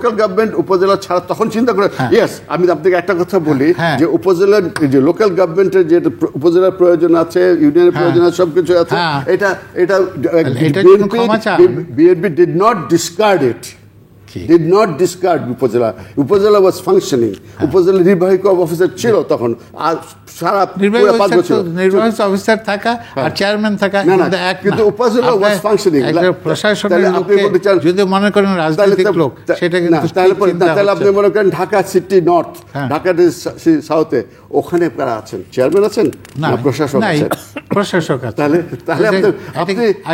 Local government উপজেলা ছাড়া তখন চিন্তা করে ইয়েস আমি আপনাকে একটা কথা বলি যে উপজেলার যে লোকাল গভর্নমেন্টের যে উপজেলার প্রয়োজন আছে ইউনিয়নের প্রয়োজন আছে সবকিছু আছে এটা BNP did not discard it did not discard উপজেলা উপজেলা was functioning উপজেলা নির্বাহী অফিসার ছিল তখন আর সারা নির্বাহী অফিসার থাকা আর চেয়ারম্যান থাকা কিন্তু উপজেলা was functioning প্রশাসনের যদি মনে করেন রাজনৈতিক লোক সেটা কিন্তু তাহলে আপনি মনে করেন ঢাকা সিটি নর্থ ঢাকা সাউথে ওখানে কারা আছেন চেয়ারম্যান আছেন না প্রশাসক আছেন প্রশাসক আছেন তাহলে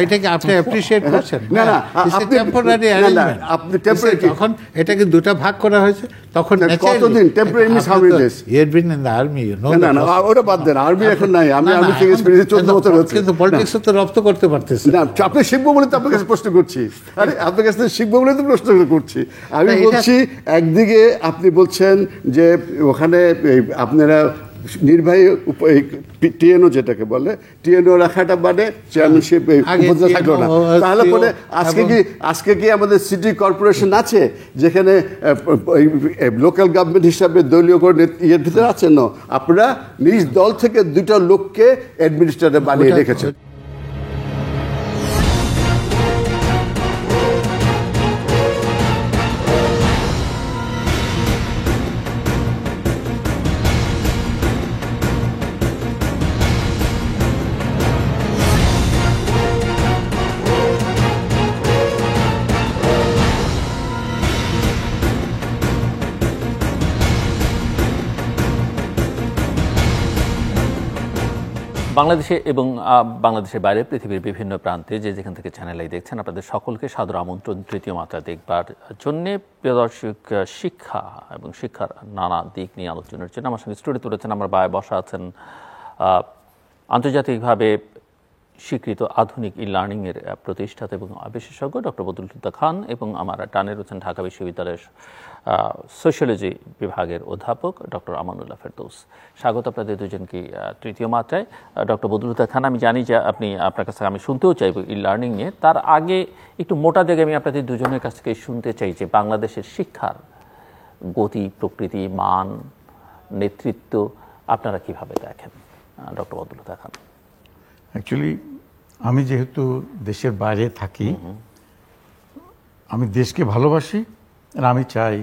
এটাকে আপনি অ্যাপ্রিশিয়েট করছেন না আপনি টেম্পোরারি অ্যারেঞ্জমেন্ট আপনি টেম্পোরারি তখন এটাকে দুটো ভাগ করা হয়েছে তখন কতদিন temporary miss how many days you have been in the army you know না ওটা বাদ দেন আর্মি এখন নাই আমি থেকে এক্সপেরিয়েন্স 14 বছর হচ্ছে কিন্তু পলিটিক্স তো রপ্ত করতে পারতেছে না আপনি শিখবো বলে তো আপনার কাছে প্রশ্ন করছি আরে আপনার কাছে শিখবো বলে তো প্রশ্ন করছি আমি বলছি একদিকে আপনি বলছেন যে ওখানে আপনারা নির্বাহী টিএনও যেটাকে বলে টিএনও রাখাটা মানে চেয়ারম্যানশিপ উপজেলা থাকলো না তাহলে পরে আজকে কি আমাদের সিটি কর্পোরেশন আছে যেখানে লোকাল গভর্নমেন্ট হিসাবে দলীয় করে ইয়ের ভিতরে আছেন না আপনারা নিজ দল থেকে দুটো লোককে অ্যাডমিনিস্ট্রেটর বানিয়ে রেখেছেন বাংলাদেশে এবং বাংলাদেশের বাইরে পৃথিবীর বিভিন্ন প্রান্তে যেখান থেকে চ্যানেল আই দেখছেন আপনাদের সকলকে সাদর আমন্ত্রণ তৃতীয় মাত্রা দেখবার জন্যে প্রিয় দর্শক শিক্ষা এবং শিক্ষার নানা দিক নিয়ে আলোচনার জন্য আমার সঙ্গে স্টুডিওতে রয়েছেন আমার ভাই বসা আছেন আন্তর্জাতিকভাবে স্বীকৃত আধুনিক ই লার্নিংয়ের প্রতিষ্ঠাতা এবং বিশেষজ্ঞ ডক্টর বদরুল হুদা খান এবং আমার টানে রয়েছেন ঢাকা বিশ্ববিদ্যালয়ের সোশিয়োলজি বিভাগের অধ্যাপক ডক্টর আমানুল্লাহ ফেরদৌস। স্বাগত আপনাদের দুজনকে তৃতীয় মাত্রায়। ডক্টর বদরুল হুদা খান, আমি জানি যে আপনার কাছ থেকে আমি শুনতেও চাইব ই লার্নিং নিয়ে, তার আগে একটু মোটা দাগে আমি আপনাদের দুজনের কাছ থেকে শুনতে চাই যে বাংলাদেশের শিক্ষার গতি, প্রকৃতি, মান, নেতৃত্ব আপনারা কিভাবে দেখেন? ডক্টর বদরুল হুদা খান। অ্যাকচুয়ালি আমি যেহেতু দেশের বাইরে থাকি, আমি দেশকে ভালোবাসি আর আমি চাই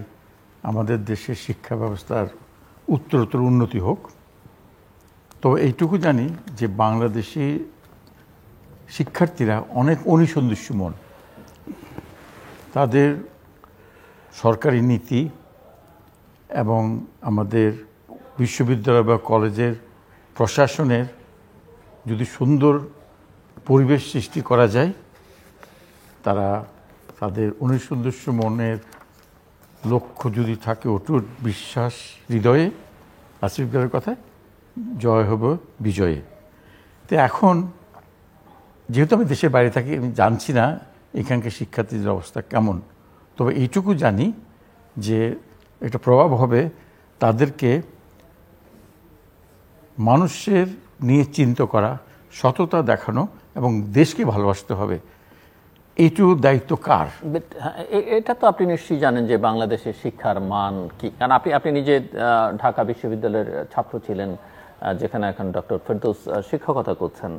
আমাদের দেশের শিক্ষা ব্যবস্থার উত্তরোত্তর উন্নতি হোক। তো এইটুকু জানি যে বাংলাদেশি শিক্ষার্থীরা অনেক অনিসন্ধিৎসু মন, তাদের সরকারি নীতি এবং আমাদের বিশ্ববিদ্যালয় বা কলেজের প্রশাসনের যদি সুন্দর পরিবেশ সৃষ্টি করা যায়, তারা তাদের অনিসন্ধিৎসু মনের লক্ষ্য যদি থাকে, অটুট বিশ্বাস হৃদয়ে, আসিফ ভাইয়ের কথায় জয় হবে বিজয়ে। তো এখন যেহেতু আমি দেশের বাইরে থাকি, আমি জানছি না এখানকার শিক্ষার্থীদের অবস্থা কেমন, তবে এইটুকু জানি যে একটা প্রভাব হবে তাদেরকে মানুষের নিয়ে চিন্তা করা, সততা দেখানো এবং দেশকে ভালোবাসতে হবে। এইটুকু দায়িত্ব কার? এটা তো আপনি নিশ্চয়ই জানেন যে বাংলাদেশের শিক্ষার মান কি, কারণ আপনি নিজে ঢাকা বিশ্ববিদ্যালয়ের ছাত্র ছিলেন, যেখানে এখন ডক্টর ফেরদৌস শিক্ষকতা করছেন।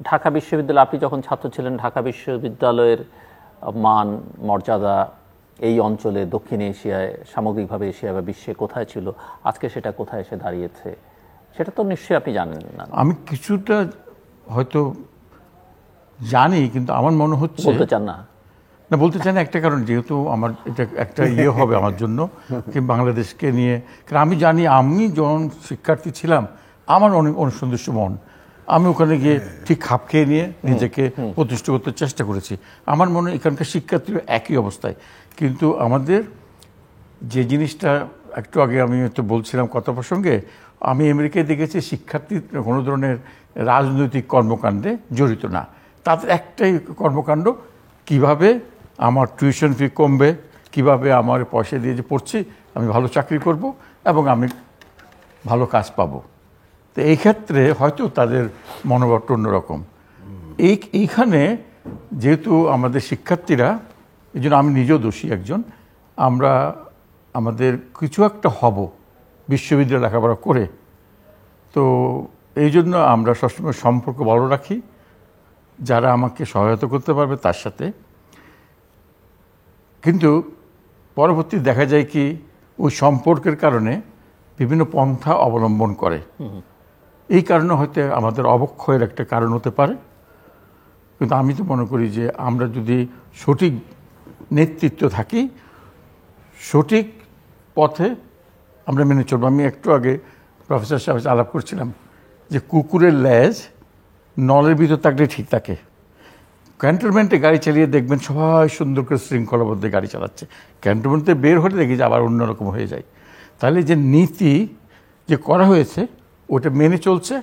ঢাকা বিশ্ববিদ্যালয়, আপনি যখন ছাত্র ছিলেন, ঢাকা বিশ্ববিদ্যালয়ের মান মর্যাদা এই অঞ্চলে, দক্ষিণ এশিয়ায়, সামগ্রিকভাবে এশিয়া বা বিশ্বে কোথায় ছিল, আজকে সেটা কোথায় এসে দাঁড়িয়েছে, সেটা তো নিশ্চয়ই আপনি জানেন না। আমি কিছুটা হয়তো জানি, কিন্তু আমার মনে হচ্ছে বলতে চান না। না, বলতে চাই না একটা কারণ, যেহেতু আমার এটা একটা হবে আমার জন্য কি বাংলাদেশকে নিয়ে, কারণ আমি জানি আমি যখন শিক্ষার্থী ছিলাম আমার অনেক অনুসন্ধিৎসু মন, আমি ওখানে গিয়ে ঠিক খাপ খেয়ে নিয়ে নিজেকে প্রতিষ্ঠা করতে চেষ্টা করেছি। আমার মনে হয় এখানকার শিক্ষার্থীরা একই অবস্থায়, কিন্তু আমাদের যে জিনিসটা একটু আগে আমি তো বলছিলাম কথা প্রসঙ্গে, আমি আমেরিকায় দেখেছি শিক্ষার্থী কোনো ধরনের রাজনৈতিক কর্মকাণ্ডে জড়িত না, তাদের একটাই কর্মকাণ্ড, কিভাবে আমার টিউশন ফি কমবে, কিভাবে আমার পয়সা দিয়ে যে পড়ছি আমি ভালো চাকরি করব এবং আমি ভালো কাজ পাবো। তো এই ক্ষেত্রে হয়তো তাদের মনোভাবটা অন্যরকম। এইখানে যেহেতু আমাদের শিক্ষার্থীরা এই জন্য আমি নিজেও দোষী একজন। আমরা আমাদের কিছু একটা হব বিশ্ববিদ্যালয়ে লেখাপড়া করে, তো এই জন্য আমরা সবসময় সম্পর্ক ভালো রাখি যারা আমাকে সহায়তা করতে পারবে তার সাথে। কিন্তু পরবর্তী দেখা যায় কি ওই সম্পর্কের কারণে বিভিন্ন পন্থা অবলম্বন করে, এই কারণে হয়তো আমাদের অবক্ষয়ের একটা কারণ হতে পারে। কিন্তু আমি তো মনে করি যে আমরা যদি সঠিক নেতৃত্ব থাকি, সঠিক পথে আমরা মেনে চলবো। আমি একটু আগে প্রফেসর সাহেব আলাপ করছিলাম যে কুকুরের লেজ নলের ভিতর থাকলে ঠিক থাকে। ক্যান্টনমেন্টে গাড়ি চালিয়ে দেখবেন সবাই সুন্দর করে শৃঙ্খলাবদ্ধ গাড়ি চালাচ্ছে, ক্যান্টনমেন্টে বের হলে দেখি যে আবার অন্যরকম হয়ে যায়। তাহলে যে নীতি যে করা হয়েছে ওটা মেনে চলছে,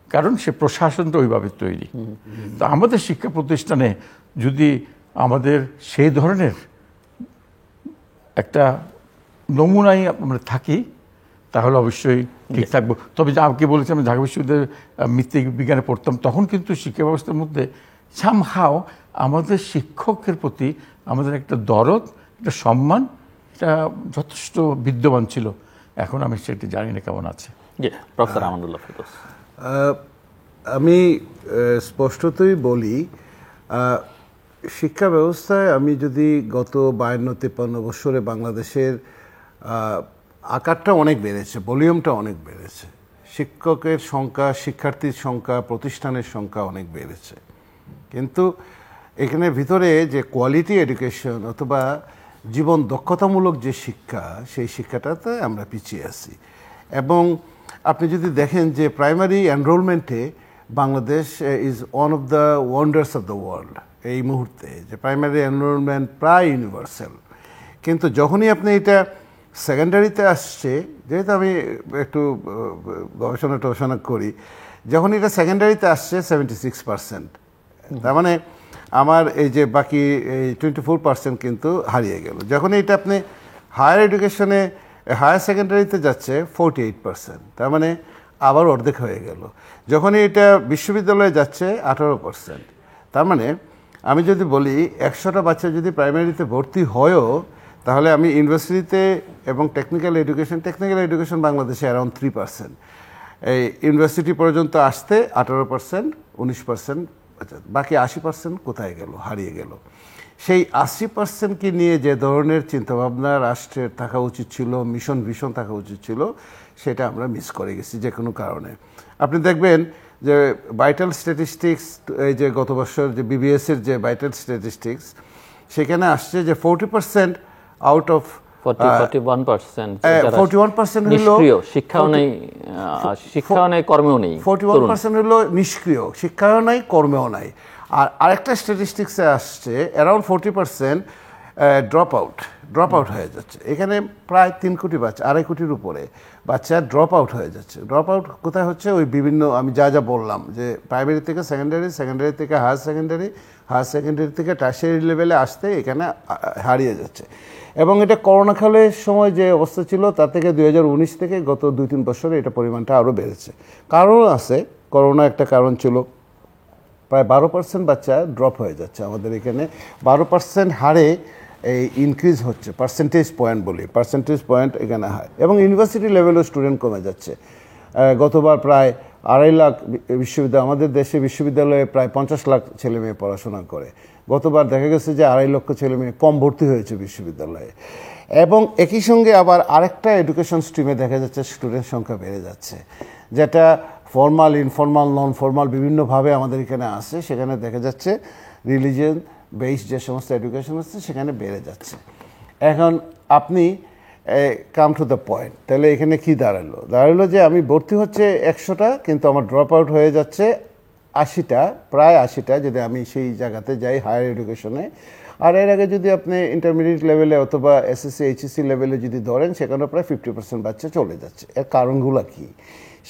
কারণ সে প্রশাসনটা ওইভাবে তৈরি। তো আমাদের শিক্ষা প্রতিষ্ঠানে যদি আমাদের সেই ধরনের একটা নমুনায় আমরা থাকি তাহলে অবশ্যই ঠিক থাকবো। তবে যে আমাকে বলেছি আমি ঢাকা বিশ্ববিদ্যালয়ের মৃত্তিক বিজ্ঞানে পড়তাম, তখন কিন্তু শিক্ষা ব্যবস্থার মধ্যে সামহাও আমাদের শিক্ষকের প্রতি আমাদের একটা দরদ, একটা সম্মান, এটা যথেষ্ট বিদ্যমান ছিল। এখন আমি সেটি জানি না কেমন আছে। প্রফেসর আমানুল্লাহ ফেরদৌস। আমি স্পষ্টতই বলি, শিক্ষা ব্যবস্থায় আমি যদি গত 52-53 বছরে বাংলাদেশের আকারটা অনেক বেড়েছে, ভলিউমটা অনেক বেড়েছে, শিক্ষকের সংখ্যা, শিক্ষার্থীর সংখ্যা, প্রতিষ্ঠানের সংখ্যা অনেক বেড়েছে। কিন্তু এখানে ভিতরে যে কোয়ালিটি এডুকেশন অথবা জীবন দক্ষতামূলক যে শিক্ষা, সেই শিক্ষাটাতে আমরা পিছিয়ে আছি। এবং আপনি যদি দেখেন যে প্রাইমারি এনরোলমেন্টে Bangladesh is one of the wonders of the world এই মুহূর্তে, যে প্রাইমারি এনরোলমেন্ট প্রায় ইউনিভার্সাল। কিন্তু যখনই আপনি এটা সেকেন্ডারিতে আসছে, যেহেতু আমি একটু গবেষণা করি, যখন এটা সেকেন্ডারিতে আসছে 76%, তার মানে আমার এই যে বাকি এই 24% কিন্তু হারিয়ে গেল। যখন এটা আপনি হায়ার এডুকেশনে, হায়ার সেকেন্ডারিতে যাচ্ছে 48%, তার মানে আবার অর্ধেক হয়ে গেল। যখনই এটা বিশ্ববিদ্যালয়ে যাচ্ছে 18%, তার মানে আমি যদি বলি 100টা বাচ্চা যদি প্রাইমারিতে ভর্তি হয়ও, তাহলে আমি ইউনিভার্সিটিতে এবং টেকনিক্যাল এডুকেশন বাংলাদেশে অ্যারাউন্ড 3%, এই ইউনিভার্সিটি পর্যন্ত আসতে 18%, 19%, বাকি 80% কোথায় গেল, হারিয়ে গেল। সেই 80%কে নিয়ে যে ধরনের চিন্তাভাবনা রাষ্ট্রের থাকা উচিত ছিল, মিশন ভিশন থাকা উচিত ছিল, সেটা আমরা মিস করে গেছি যে কোনো কারণে। আপনি দেখবেন যে ভাইটাল স্ট্যাটিস্টিক্স, এই যে গত বছর যে বিবিএসের যে ভাইটাল স্ট্যাটিস্টিক্স, সেখানে আসছে যে 40% আউট অফ 41% হলো শিক্ষাও নেই, কর্মেও নেই। 41% হলো নিষ্ক্রিয়, শিক্ষাও নাই, কর্মেও নাই। আর আরেকটা স্ট্যাটিস্টিক্সে আসছে অ্যারাউন্ড 40% ড্রপ আউট হয়ে যাচ্ছে। এখানে প্রায় 3 কোটি বাচ্চা, 2.5 কোটির উপরে বাচ্চা ড্রপ আউট হয়ে যাচ্ছে। ড্রপ আউট কোথায় হচ্ছে? ওই বিভিন্ন আমি যা বললাম, যে প্রাইমারি থেকে সেকেন্ডারি থেকে হায়ার সেকেন্ডারি থেকে টার্সিয়ারি লেভেলে আসতে এখানে হারিয়ে যাচ্ছে। এবং এটা করোনাকালের সময় যে অবস্থা ছিল, তার থেকে 2019 থেকে গত 2-3 বছরে এটা পরিমাণটা আরও বেড়েছে। কারণ আছে, করোনা একটা কারণ ছিল। প্রায় 12% বাচ্চা ড্রপ হয়ে যাচ্ছে আমাদের এখানে, 12% হারে এই ইনক্রিজ হচ্ছে, পার্সেন্টেজ পয়েন্ট এখানে হয়। এবং ইউনিভার্সিটি লেভেলেও স্টুডেন্ট কমে যাচ্ছে। গতবার প্রায় 2.5 লাখ আমাদের দেশে বিশ্ববিদ্যালয়ে প্রায় 50 লাখ ছেলে মেয়ে পড়াশোনা করে। গতবার দেখা গেছে যে 2.5 লক্ষ ছেলে মেয়ে কম ভর্তি হয়েছে বিশ্ববিদ্যালয়ে। এবং একই সঙ্গে আবার আরেকটা এডুকেশন স্ট্রিমে দেখা যাচ্ছে স্টুডেন্ট সংখ্যা বেড়ে যাচ্ছে, যেটা ফর্মাল, ইনফর্মাল, নন ফর্মাল বিভিন্নভাবে আমাদের এখানে আসে। সেখানে দেখা যাচ্ছে রিলিজিয়ন বেসড যে সমস্ত এডুকেশন আছে সেখানে বেড়ে যাচ্ছে। এখন আপনি কাম টু দ্য পয়েন্ট, তাহলে এখানে কি দাঁড়ালো যে আমি ভর্তি হচ্ছে 100টা, কিন্তু আমার ড্রপ আউট হয়ে যাচ্ছে 80টা, প্রায় 80টা, যদি আমি সেই জায়গাতে যাই হায়ার এডুকেশনে। আর এর আগে যদি আপনি ইন্টারমিডিয়েট লেভেলে অথবা এসএসসি এইচএসসি লেভেলে যদি ধরেন, সেখানে প্রায় 50% বাচ্চা চলে যাচ্ছে। এর কারণগুলো কি?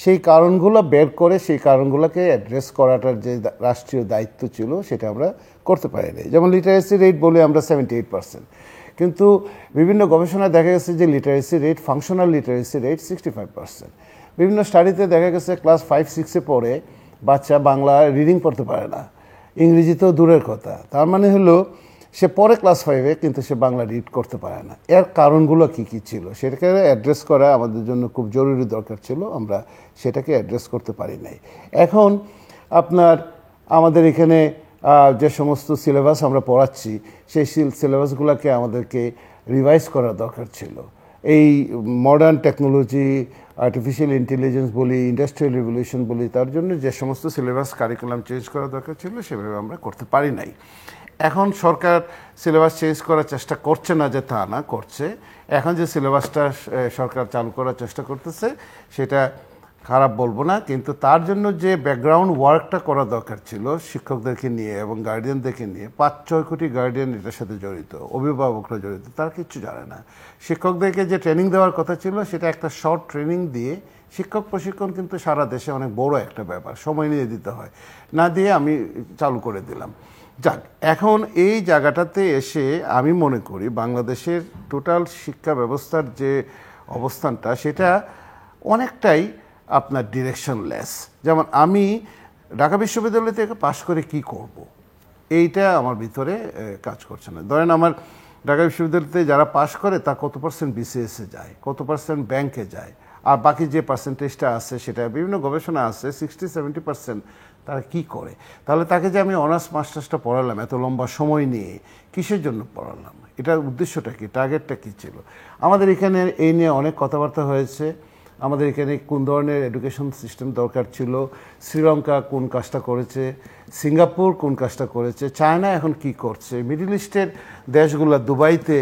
সেই কারণগুলো বের করে সেই কারণগুলোকে অ্যাড্রেস করাটার যে রাষ্ট্রীয় দায়িত্ব ছিল, সেটা আমরা করতে পারিনি। যেমন লিটারেসি রেট বলে আমরা 78%, কিন্তু বিভিন্ন গবেষণায় দেখা গেছে যে literacy rate, functional literacy rate 65%। বিভিন্ন স্টাডিতে দেখা গেছে ক্লাস 5-6-এ পড়ে বাচ্চা বাংলা রিডিং পড়তে পারে না, ইংরেজিতেও দূরের কথা। তার মানে হলো সে পরে ক্লাস 5-এ কিন্তু সে বাংলা রিড করতে পারে না। এর কারণগুলো কি কি ছিল সেটাকে অ্যাড্রেস করা আমাদের জন্য খুব জরুরি দরকার ছিল, আমরা সেটাকে অ্যাড্রেস করতে পারি নাই। এখন আপনার আমাদের এখানে যে সমস্ত সিলেবাস আমরা পড়াচ্ছি সেই সিলেবাসগুলোকে আমাদেরকে রিভাইজ করা দরকার ছিল। এই মডার্ন টেকনোলজি, আর্টিফিশিয়াল ইন্টেলিজেন্স বলি, ইন্ডাস্ট্রিয়াল রিভলিউশন বলি, তার জন্য যে সমস্ত সিলেবাস কারিকুলাম চেঞ্জ করা দরকার ছিল সেভাবে আমরা করতে পারি নাই। এখন সরকার সিলেবাস চেঞ্জ করার চেষ্টা করছে না যে তা না, করছে। এখন যে সিলেবাসটা সরকার চালু করার চেষ্টা করতেছে সেটা খারাপ বলবো না, কিন্তু তার জন্য যে ব্যাকগ্রাউন্ড ওয়ার্কটা করা দরকার ছিল শিক্ষকদেরকে নিয়ে এবং গার্ডিয়ানদেরকে নিয়ে, 5-6 কোটি গার্ডিয়ান এটার সাথে জড়িত, অভিভাবকরা জড়িত, তারা কিচ্ছু জানে না। শিক্ষকদেরকে যে ট্রেনিং দেওয়ার কথা ছিল সেটা একটা শর্ট ট্রেনিং দিয়ে, শিক্ষক প্রশিক্ষণ কিন্তু সারা দেশে অনেক বড় একটা ব্যাপার, সময় নিয়ে দিতে হয়, না দিয়ে আমি চালু করে দিলাম। যাক, এখন এই জায়গাটাতে এসে আমি মনে করি বাংলাদেশের টোটাল শিক্ষা ব্যবস্থার যে অবস্থানটা সেটা অনেকটাই আপনার ডিরেকশনলেস। যেমন আমি ঢাকা বিশ্ববিদ্যালয় থেকে পাশ করে কি করব, এইটা আমার ভিতরে কাজ করছে না। ধরেন আমার ঢাকা বিশ্ববিদ্যালয়তে যারা পাশ করে তা কত % BCS-এ যায়, কত % ব্যাংকে যায়, আর বাকি যে পার্সেন্টেজটা আছে সেটা বিভিন্ন গবেষণা আছে 60-70% তারা কি করে। তাহলে তাকে যে আমি অনার্স মাস্টার্সটা পড়ালাম এত লম্বা সময় নিয়ে, কিসের জন্য পড়ালাম, এটার উদ্দেশ্যটা কি, টার্গেটটা কী ছিল। আমাদের এখানে এই নিয়ে অনেক কথাবার্তা হয়েছে। আমাদের এখানে কোন ধরনের এডুকেশন সিস্টেম দরকার ছিল, শ্রীলঙ্কা কোন কাজটা করেছে, সিঙ্গাপুর কোন কাজটা করেছে, চায়না এখন কি করছে, মিডল ইস্টের দেশগুলো দুবাইতে,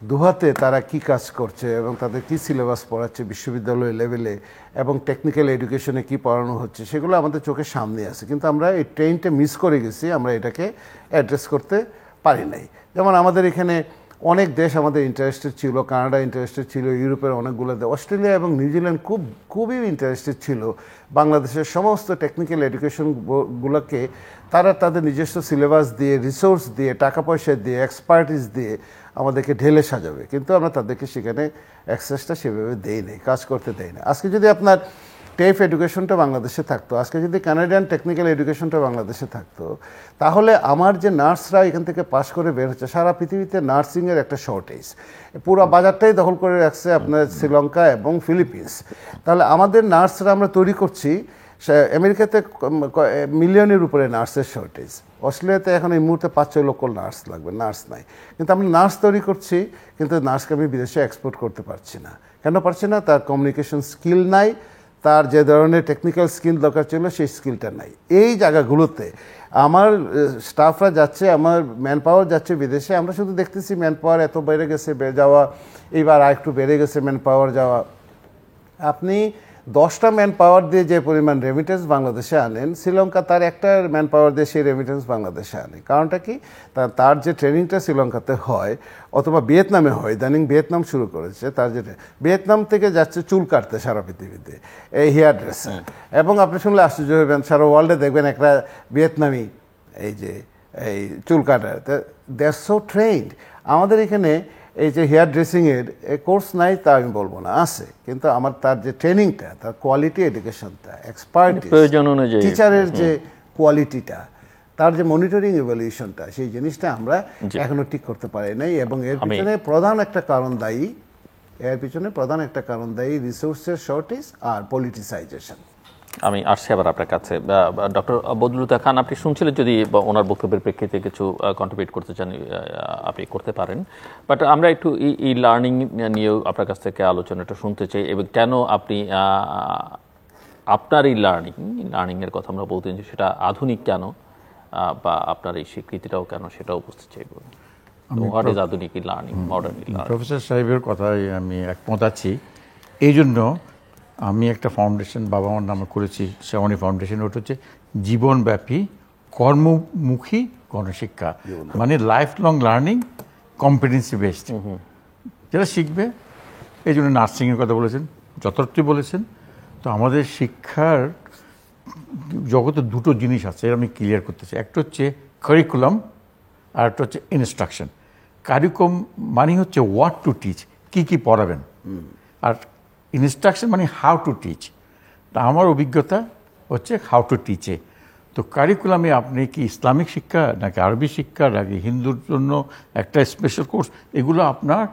দোহাতে তারা কি কাজ করছে এবং তাদের কি সিলেবাস পড়াচ্ছে বিশ্ববিদ্যালয় লেভেলে এবং টেকনিক্যাল এডুকেশনে কি পড়ানো হচ্ছে, সেগুলো আমাদের চোখের সামনে আছে। কিন্তু আমরা এই ট্রেনটা মিস করে গেছি, আমরা এটাকে অ্যাড্রেস করতে পারি নাই। যেমন আমাদের এখানে অনেক দেশ আমাদের ইন্টারেস্টেড ছিল, কানাডা ইন্টারেস্টেড ছিল, ইউরোপের অনেকগুলো দেশ, অস্ট্রেলিয়া এবং নিউজিল্যান্ড খুবই ইন্টারেস্টেড ছিল বাংলাদেশের সমস্ত টেকনিক্যাল এডুকেশনগুলোকে তারা তাদের নিজস্ব সিলেবাস দিয়ে, রিসোর্স দিয়ে, টাকা পয়সা দিয়ে, এক্সপার্টিস দিয়ে আমাদেরকে ঢেলে সাজাবে, কিন্তু আমরা তাদেরকে সেখানে অ্যাক্সেসটা সেভাবে দেই নাই, কাজ করতে দেই না। আজকে যদি আপনার টেফ এডুকেশনটা বাংলাদেশে থাকতো, আজকে যদি কানাডিয়ান টেকনিক্যাল এডুকেশনটা বাংলাদেশে থাকতো, তাহলে আমার যে নার্সরা এখান থেকে পাশ করে বের হচ্ছে, সারা পৃথিবীতে নার্সিংয়ের একটা শর্টেজ, পুরো বাজারটাই দখল করে রাখছে আপনার শ্রীলঙ্কা এবং ফিলিপিন্স। তাহলে আমাদের নার্সরা আমরা তৈরি করছি, আমেরিকাতে মিলিয়নের উপরে নার্সের শর্টেজ, অস্ট্রেলিয়াতে এখন এই মুহূর্তে 5-6 লক্ষ নার্স লাগবে, নার্স নাই। কিন্তু আমরা নার্স তৈরি করছি, কিন্তু নার্সকে আমি বিদেশে এক্সপোর্ট করতে পারছি না। কেন পারছি না? তার কমিউনিকেশন স্কিল নাই, তার যে ধরনের টেকনিক্যাল স্কিল দরকার ছিল সেই স্কিলটা নাই। এই জায়গাগুলোতে আমার স্টাফরা যাচ্ছে, আমার ম্যান পাওয়ার যাচ্ছে বিদেশে, আমরা শুধু দেখতেছি ম্যান পাওয়ার এত বেড়ে গেছে, যাওয়া এইবার আর একটু বেড়ে গেছে ম্যান পাওয়ার যাওয়া। আপনি 10টা ম্যান পাওয়ার দিয়ে যে পরিমাণ রেমিটেন্স বাংলাদেশে আনেন, শ্রীলঙ্কা তার একটা ম্যান পাওয়ার দিয়ে সেই রেমিটেন্স বাংলাদেশে আনে। কারণটা কি? তার যে ট্রেনিংটা শ্রীলঙ্কাতে হয় অথবা ভিয়েতনামে হয়, ইদানিং ভিয়েতনাম শুরু করেছে, তার যে ভিয়েতনাম থেকে যাচ্ছে চুল কাটতে সারা পৃথিবীতে, এই হেয়ার ড্রেসার, এবং আপনি শুনলে আশ্চর্য হবেন সারা ওয়ার্ল্ডে দেখবেন একটা ভিয়েতনামি এই চুল কাটার, দে আর সো ট্রেন্ড। আমাদের এখানে এই যে হেয়ার ড্রেসিংয়ের কোর্স নাই তা আমি বলবো না, আছে, কিন্তু আমার তার যে ট্রেনিংটা, তার কোয়ালিটি এডুকেশনটা, এক্সপার্টিস, প্রয়োজন অনুযায়ী টিচারের যে কোয়ালিটিটা, তার যে মনিটরিং ইভ্যালুয়েশনটা, সেই জিনিসটা আমরা এখনো ঠিক করতে পারি নাই। এবং এর পিছনে প্রধান একটা কারণ দায়ী রিসোর্সের শর্টেজ আর পলিটিসাইজেশন। আমি আসছি আবার আপনার কাছে। ডক্টর বদরুদ্দোজা খান, আপনি শুনছিলেন, যদি ওনার বক্তব্যের প্রেক্ষিতে কিছু কন্ট্রিবিউট করতে চান আপনি করতে পারেন। বাট আমরা একটু ই লার্নিং নিয়েও আপনার কাছ থেকে আলোচনাটা শুনতে চাই, এবং কেন আপনি আপনার এই লার্নিংয়ের কথা আমরা বলতেন যে সেটা আধুনিক কেন, বা আপনার এই স্বীকৃতিটাও কেন, সেটাও বুঝতে চাইব। হোয়াট ইজ আধুনিক e learning, modern e learning? Professor সাহেবের কথায় আমি একমত আছি। এই জন্য আমি একটা ফাউন্ডেশন বাবা মার নামে করেছি, শ্যামলী ফাউন্ডেশন। ওটা হচ্ছে জীবনব্যাপী কর্মমুখী গণশিক্ষা, মানে life long learning, competency based, যারা শিখবে। এই জন্য নার্সিংয়ের কথা বলেছেন, যথার্থই বলেছেন। তো আমাদের শিক্ষার জগতে দুটো জিনিস আছে, আমি ক্লিয়ার করতে চাই। একটা হচ্ছে কারিকুলাম, আর একটা হচ্ছে ইনস্ট্রাকশন। কারিকুলাম মানে হচ্ছে হোয়াট টু টিচ, কী পড়াবেন, আর ইনস্ট্রাকশন মানে হাউ টু টিচ। তা আমার অভিজ্ঞতা হচ্ছে হাউ টু টিচে। তো কারিকুলামে আপনি কি ইসলামিক শিক্ষা নাকি আরবি শিক্ষা নাকি হিন্দুর জন্য একটা স্পেশাল কোর্স, এগুলো আপনার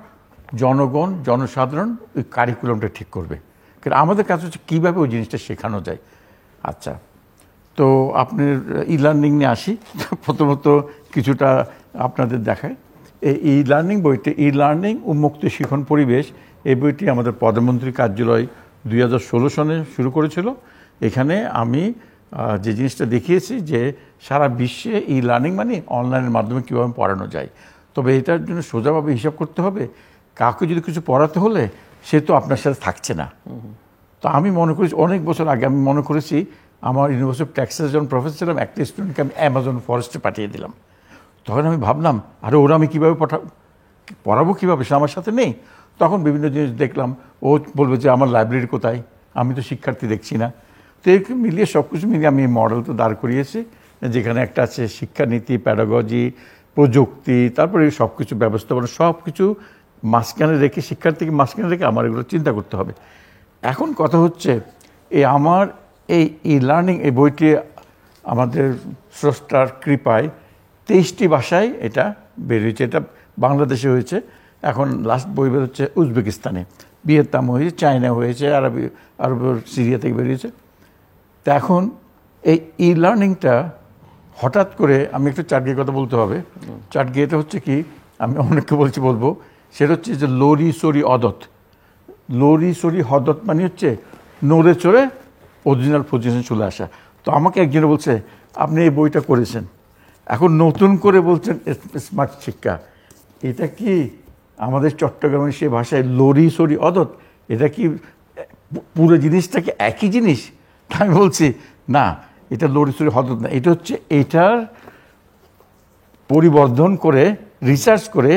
জনগণ জনসাধারণ ওই কারিকুলামটা ঠিক করবে। কারণ আমাদের কাছে হচ্ছে কীভাবে ওই জিনিসটা শেখানো যায়। আচ্ছা, তো আপনার ই লার্নিং নিয়ে আসি। প্রথমত কিছুটা আপনাদের দেখায়। এই লার্নিং বইতে ই লার্নিং উন্মুক্ত শিখন পরিবেশ, এই বইটি আমাদের প্রধানমন্ত্রী কার্যালয় 2016 সনে শুরু করেছিল। এখানে আমি যে জিনিসটা দেখিয়েছি যে সারা বিশ্বে ই লার্নিং মানে অনলাইনের মাধ্যমে কীভাবে পড়ানো যায়। তবে এটার জন্য সোজাভাবে হিসাব করতে হবে, কাউকে যদি কিছু পড়াতে হলে সে তো আপনার সাথে থাকছে না। তো আমি মনে করেছি অনেক বছর আগে আমি মনে করেছি আমার ইউনিভার্সিটি অফ টেক্সাসে যখন প্রফেসর ছিলাম, একটা স্টুডেন্টকে আমি অ্যামাজন ফরেস্টে পাঠিয়ে দিলাম। তখন আমি ভাবলাম আরে ওরা আমি কীভাবে পড়াবো কীভাবে, সে আমার সাথে নেই। তখন বিভিন্ন জিনিস দেখলাম, ও বলবে যে আমার লাইব্রেরি কোথায়, আমি তো শিক্ষার্থী দেখছি না। তো এই মিলিয়ে সব কিছু মিলিয়ে আমি মডেল তো দাঁড় করিয়েছি, যেখানে একটা আছে শিক্ষানীতি, প্যাডাগজি, প্রযুক্তি, তারপরে সব কিছু ব্যবস্থাপনা, সব কিছু মাঝখানে রেখে, শিক্ষার্থীকে মাঝখানে রেখে আমার এগুলো চিন্তা করতে হবে। এখন কথা হচ্ছে আমার এই ই লার্নিং এই বইটি আমাদের স্রষ্টার কৃপায় 23টি ভাষায় এটা বেরিয়েছে। এটা বাংলাদেশে হয়েছে, এখন লাস্ট বই বেরোচ্ছে উজবেকিস্তানে, ভিয়েতনাম হয়েছে, চায়না হয়েছে, আরব সিরিয়া থেকে বেরিয়েছে। তা এখন এই ই লার্নিংটা হঠাৎ করে, আমি একটু চাটগিয়ের কথা বলতে হবে। চাটগিয়েটা হচ্ছে কি, আমি অনেককে বলবো, সেটা হচ্ছে যে লরি সরি অদত। লরি সরি হদত মানে হচ্ছে নড়ে চড়ে অরিজিনাল পজিশন চলে আসা। তো আমাকে একজনে বলছে আপনি এই বইটা করেছেন, এখন নতুন করে বলছেন স্মার্ট শিক্ষা। এটা কি আমাদের চট্টগ্রামের সে ভাষায় লরি সরি অদত, এটা কি পুরো জিনিসটা কি একই জিনিস? আমি বলছি না, এটা লরি সরি হদত না, এটা হচ্ছে এটার পরিবর্ধন করে রিসার্চ করে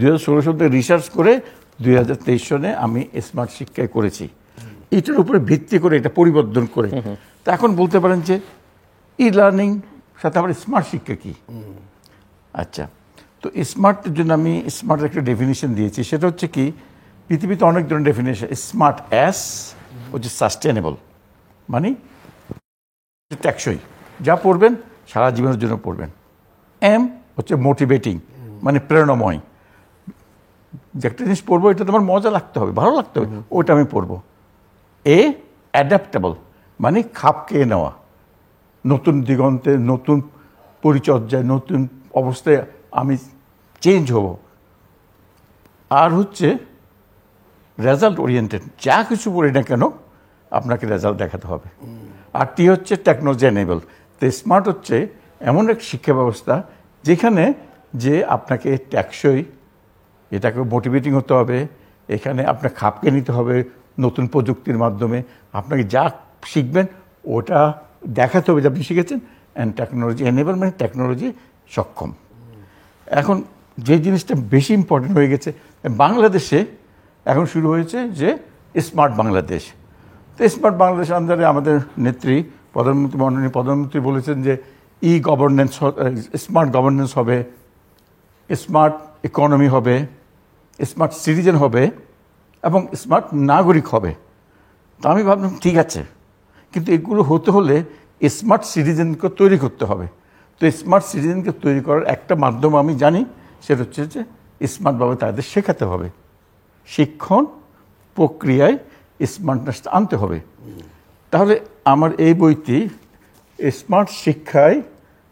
2016 সালে রিসার্চ করে 2023 সনে আমি স্মার্ট শিক্ষায় করেছি। এটার উপরে ভিত্তি করে এটা পরিবর্ধন করে। তা এখন বলতে পারেন যে ই লার্নিং সাথে আবার স্মার্ট শিক্ষা কি? আচ্ছা, তো স্মার্টের জন্য আমি স্মার্টের একটা ডেফিনিশন দিয়েছি। সেটা হচ্ছে কি, পৃথিবীতে অনেক ধরনের ডেফিনেশন। স্মার্ট এস হচ্ছে সাস্টেনেবল, মানে টেকসই, যা পড়বেন সারা জীবনের জন্য পড়বেন। এম হচ্ছে মোটিভেটিং, মানে প্রেরণাময়, যে একটা জিনিস পড়বো এটা তোমার মজা লাগতে হবে, ভালো লাগতে হবে, ওইটা আমি পড়বো। এ অ্যাডাপ্টেবল, মানে খাপ খেয়ে নেওয়া, নতুন দিগন্তে, নতুন পরিচর্যায়, নতুন অবস্থায় আমি চেঞ্জ হব। আর হচ্ছে রেজাল্ট ওরিয়েন্টেড, যা কিছু পড়ি না কেন আপনাকে রেজাল্ট দেখাতে হবে। আর টি হচ্ছে টেকনোলজি এনেবল। তো স্মার্ট হচ্ছে এমন এক শিক্ষা ব্যবস্থা যেখানে যে আপনাকে টেকসই, এটাকে মোটিভেটিং হতে হবে, এখানে আপনার খাপকে নিতে হবে নতুন প্রযুক্তির মাধ্যমে, আপনাকে যা শিখবেন ওটা দেখাতে হবে যে আপনি শিখেছেন। অ্যান্ড টেকনোলজি এনেবল মানে টেকনোলজি সক্ষম। এখন যে জিনিসটা বেশি ইম্পর্টেন্ট হয়ে গেছে বাংলাদেশে, এখন শুরু হয়েছে যে স্মার্ট বাংলাদেশ। তো স্মার্ট বাংলাদেশ আন্ডারে আমাদের নেত্রী প্রধানমন্ত্রী, মাননীয় প্রধানমন্ত্রী বলেছেন যে ই গভর্নেন্স, স্মার্ট গভর্নেন্স হবে, স্মার্ট ইকোনমি হবে, স্মার্ট সিটিজেন হবে এবং স্মার্ট নাগরিক হবে। তো আমি ভাবলাম ঠিক আছে, কিন্তু এগুলো হতে হলে স্মার্ট সিটিজেনকে তৈরি করতে হবে। তো স্মার্ট সিটিজেনকে তৈরি করার একটা মাধ্যম আমি জানি, সেটা হচ্ছে যে স্মার্টভাবে তাদের শেখাতে হবে, শিক্ষণ প্রক্রিয়ায় স্মার্টনেসটা আনতে হবে। তাহলে আমার এই বইটি স্মার্ট শিক্ষায়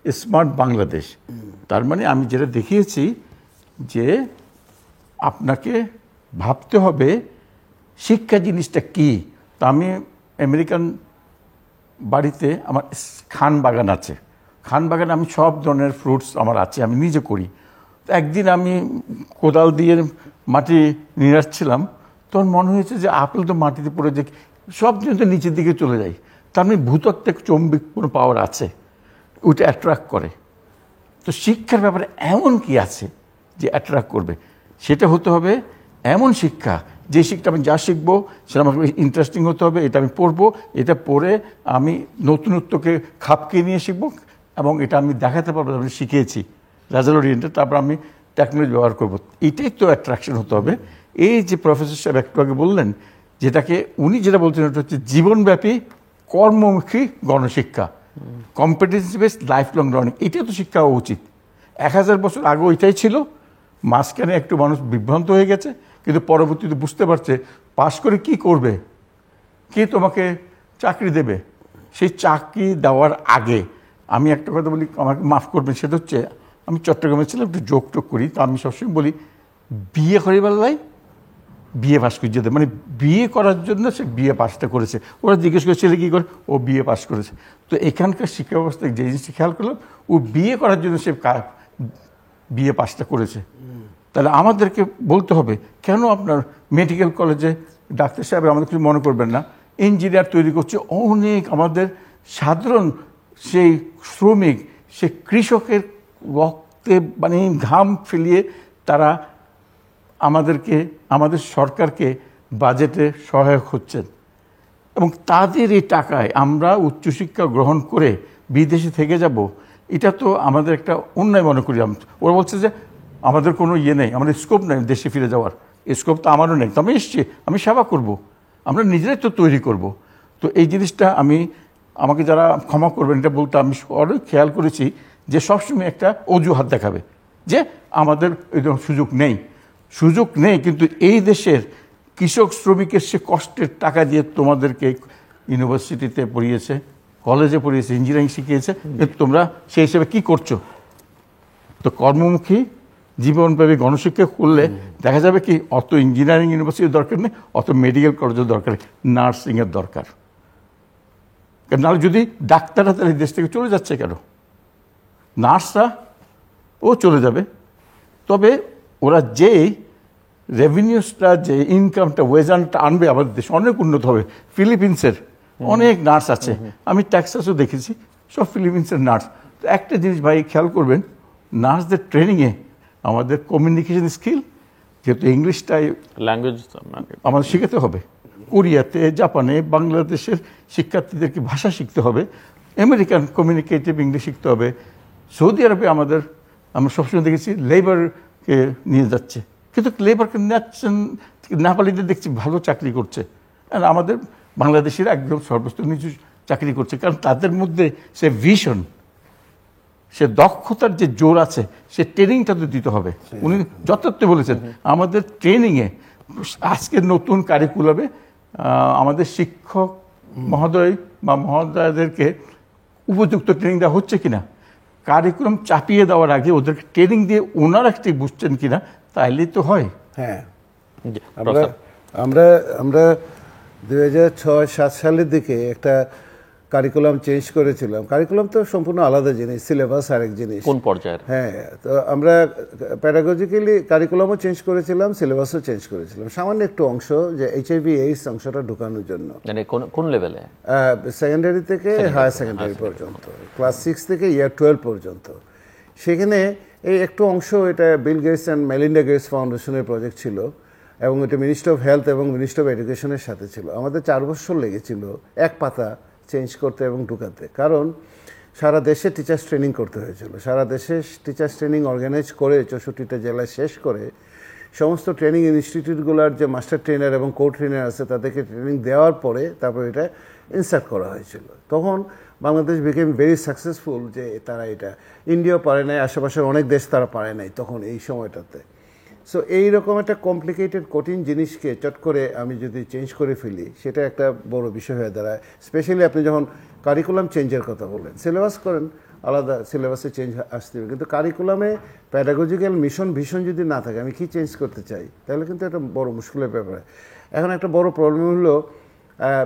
স্মার্ট বাংলাদেশ, তার মানে আমি যেটা দেখিয়েছি যে আপনাকে ভাবতে হবে শিক্ষা জিনিসটা কি। তা আমি আমেরিকান বাড়িতে আমার খান বাগান আছে, খান বাগানে আমি সব ধরনের ফ্রুটস আমার আছে, আমি নিজে করি। তো একদিন আমি কোদাল দিয়ে মাটি নিড়াচ্ছিলাম, তখন মনে হয়েছে যে আপেল তো মাটিতে পড়ে যায়, সব জিনিস তো নিচের দিকে চলে যায়, তার মানে ভূতত্ত্বের চৌম্বক কোনো পাওয়ার আছে, ওইটা অ্যাট্রাক্ট করে। তো শিক্ষার ব্যাপারে এমন কি আছে যে অ্যাট্রাক্ট করবে? সেটা হতে হবে এমন শিক্ষা, যে শিক্ষা আমি যা শিখবো সেটা আমাকে ইন্টারেস্টিং হতে হবে, এটা আমি পড়বো, এটা পড়ে আমি নতুনত্বকে খাপকে নিয়ে শিখবো এবং এটা আমি দেখাতে পারবো আমি শিখিয়েছি, রেজাল্ট ওরিয়েন্টেড। তারপর আমি টেকনোলজি ব্যবহার করবো, এটাই তো অ্যাট্রাকশন হতে হবে। এই যে প্রফেসর সাহেব একটু আগে বললেন, যেটাকে উনি যেটা বলছেন ওটা হচ্ছে জীবনব্যাপী কর্মমুখী গণশিক্ষা। Competency based life long learning, এটা তো শিক্ষা হওয়া উচিত। 1000 বছর আগে ওইটাই ছিল, মাঝখানে একটু মানুষ বিভ্রান্ত হয়ে গেছে, কিন্তু পরবর্তীতে বুঝতে পারছে পাশ করে কি করবে, কে তোমাকে চাকরি দেবে। সেই চাকরি দেওয়ার আগে আমি একটা কথা বলি, আমাকে মাফ করবেন, সেটা হচ্ছে আমি চট্টগ্রামে ছিলাম, একটু যোগ টোক করি, তো আমি সবসময় বলি বিয়ে করিবার লাই বিয়ে পাস করে যেতে, মানে বিয়ে করার জন্য সে বিয়ে পাসটা করেছে। ওরা জিজ্ঞেস করে ছেলে কী করে, ও বিয়ে পাস করেছে। তো এখানকার শিক্ষা ব্যবস্থায় যে জিনিসটি খেয়াল করলাম, ও বিয়ে করার জন্য সে বিয়ে পাসটা করেছে। তাহলে আমাদেরকে বলতে হবে, কেন আপনার মেডিকেল কলেজে ডাক্তার সাহেব আমাদের কিছু মনে করবেন না, ইঞ্জিনিয়ার তৈরি করছে অনেক, আমাদের সাধারণ সেই শ্রমিক, সে কৃষকের রক্তে মানে ঘাম ফেলিয়ে তারা আমাদেরকে, আমাদের সরকারকে বাজেটে সহায়ক হচ্ছেন, এবং তাদের এই টাকায় আমরা উচ্চশিক্ষা গ্রহণ করে বিদেশে থেকে যাব, এটা তো আমাদের একটা অন্যায় মনে করি। ওরা বলছে যে আমাদের কোনো ইয়ে নেই, আমাদের স্কোপ নেই দেশে ফিরে যাওয়ার, স্কোপ তো আমারও নেই, তো আমি এসছি, আমি সেবা করব, আমরা নিজেরাই তো তৈরি করব। তো এই জিনিসটা আমাকে যারা ক্ষমা করবেন এটা বলতে আমি অনেক খেয়াল করেছি যে সবসময় একটা অজুহাত দেখাবে যে আমাদের এই সুযোগ নেই, কিন্তু এই দেশের কৃষক শ্রমিকের সে কষ্টের টাকা দিয়ে তোমাদেরকে ইউনিভার্সিটিতে পড়িয়েছে, কলেজে পড়িয়েছে, ইঞ্জিনিয়ারিং শিখিয়েছে, কিন্তু তোমরা সেই হিসেবে কী করছো? তো কর্মমুখী জীবনব্যাপী গণশিক্ষা করলে দেখা যাবে কি অত ইঞ্জিনিয়ারিং ইউনিভার্সিটির দরকার নেই, অত মেডিকেল কলেজের দরকার নেই, নার্সিংয়ের দরকার। নাহলে যদি ডাক্তাররা তাহলে দেশ থেকে চলে যাচ্ছে কেন? নার্সরা ও চলে যাবে, তবে ওরা যেই রেভিনিউসটা, যে ইনকামটা, ওয়েজানটা আনবে আমাদের দেশে অনেক উন্নত হবে। ফিলিপিন্সের অনেক নার্স আছে, আমি টেক্সাসও দেখেছি, সব ফিলিপিন্সের নার্স। তো একটা জিনিস ভাই খেয়াল করবেন, নার্সদের ট্রেনিংয়ে আমাদের কমিউনিকেশন স্কিল, যেহেতু ইংলিশটাই ল্যাঙ্গুয়েজ আমাদের শেখাতে হবে, কোরিয়াতে, জাপানে, বাংলাদেশের শিক্ষার্থীদেরকে ভাষা শিখতে হবে, আমেরিকান কমিউনিকেটিভ ইংলিশ শিখতে হবে। সৌদি আরবে আমরা সবসময় দেখেছি লেবারকে নিয়ে যাচ্ছে, কিন্তু লেবারকে নিচ্ছেন, নেপালিদের দেখছি ভালো চাকরি করছে, আর আমাদের বাংলাদেশের একদম সর্বস্তর নিচু চাকরি করছে, কারণ তাদের মধ্যে সে ভিশন, সে দক্ষতার যে জোর আছে, সে ট্রেনিংটা তো দিতে হবে। উনি যথার্থ বলেছেন, আমাদের ট্রেনিংয়ে আজকের নতুন কারিকুলামে আমাদের শিক্ষক মহোদয় বা মহোদয়দেরকে উপযুক্ত ট্রেনিং দেওয়া হচ্ছে কিনা, কারিকুলাম চাপিয়ে দেওয়ার আগে ওদেরকে ট্রেনিং দিয়ে ওনারা ঠিক বুঝছেন কিনা, তাইলেই তো হয়। হ্যাঁ, আমরা 2006-07 সালের দিকে একটা কারিকুলাম চেঞ্জ করেছিলাম। কারিকুলাম তো সম্পূর্ণ আলাদা জিনিস, সিলেবাস আরেক জিনিস। কোন পর্যায়ের? হ্যাঁ, তো আমরা প্যাডাগজিক্যালি কারিকুলামও চেঞ্জ করেছিলাম, সিলেবাসও চেঞ্জ করেছিলাম, সামান্য একটু অংশ, যে HIV/AIDS অংশটা ঢোকানোর জন্য। মানে কোন লেভেলে? সেকেন্ডারি থেকে হায়ার সেকেন্ডারি পর্যন্ত, ক্লাস 6 থেকে ইয়ার 12 পর্যন্ত। সেখানে এই একটু অংশ, এটা Bill Gates and Melinda Gates ফাউন্ডেশনের প্রজেক্ট ছিল, এবং এটা মিনিস্ট্রি অফ হেলথ এবং মিনিস্ট্রি অফ এডুকেশনের সাথে ছিল। আমাদের 4 বছর লেগেছিল এক পাতা চেঞ্জ করতে এবং ঢুকাতে, কারণ সারা দেশে টিচার্স ট্রেনিং করতে হয়েছিল। সারা দেশে টিচার্স ট্রেনিং অর্গানাইজ করে 64টা জেলায় শেষ করে সমস্ত ট্রেনিং ইনস্টিটিউটগুলোর যে মাস্টার ট্রেনার এবং কো ট্রেনার আছে তাদেরকে ট্রেনিং দেওয়ার পরে তারপরে এটা ইনসার্ট করা হয়েছিল। তখন বাংলাদেশ বিকেম ভেরি সাকসেসফুল, যে তারা এটা, ইন্ডিয়াও পারে নাই, আশেপাশের অনেক দেশ তারা পারে নাই তখন এই সময়টাতে। সো এইরকম একটা কমপ্লিকেটেড কঠিন জিনিসকে চট করে আমি যদি চেঞ্জ করে ফেলি, সেটা একটা বড় বিষয় হয়ে দাঁড়ায়। স্পেশালি আপনি যখন কারিকুলাম চেঞ্জের কথা বললেন, সিলেবাস করেন আলাদা, সিলেবাসে চেঞ্জ আসতে হবে, কিন্তু কারিকুলামে প্যাডাগজিক্যাল ভিশন যদি না থাকে, আমি কি চেঞ্জ করতে চাই, তাহলে কিন্তু একটা বড় মুশকিলের ব্যাপার। এখন একটা বড় প্রবলেম হলো,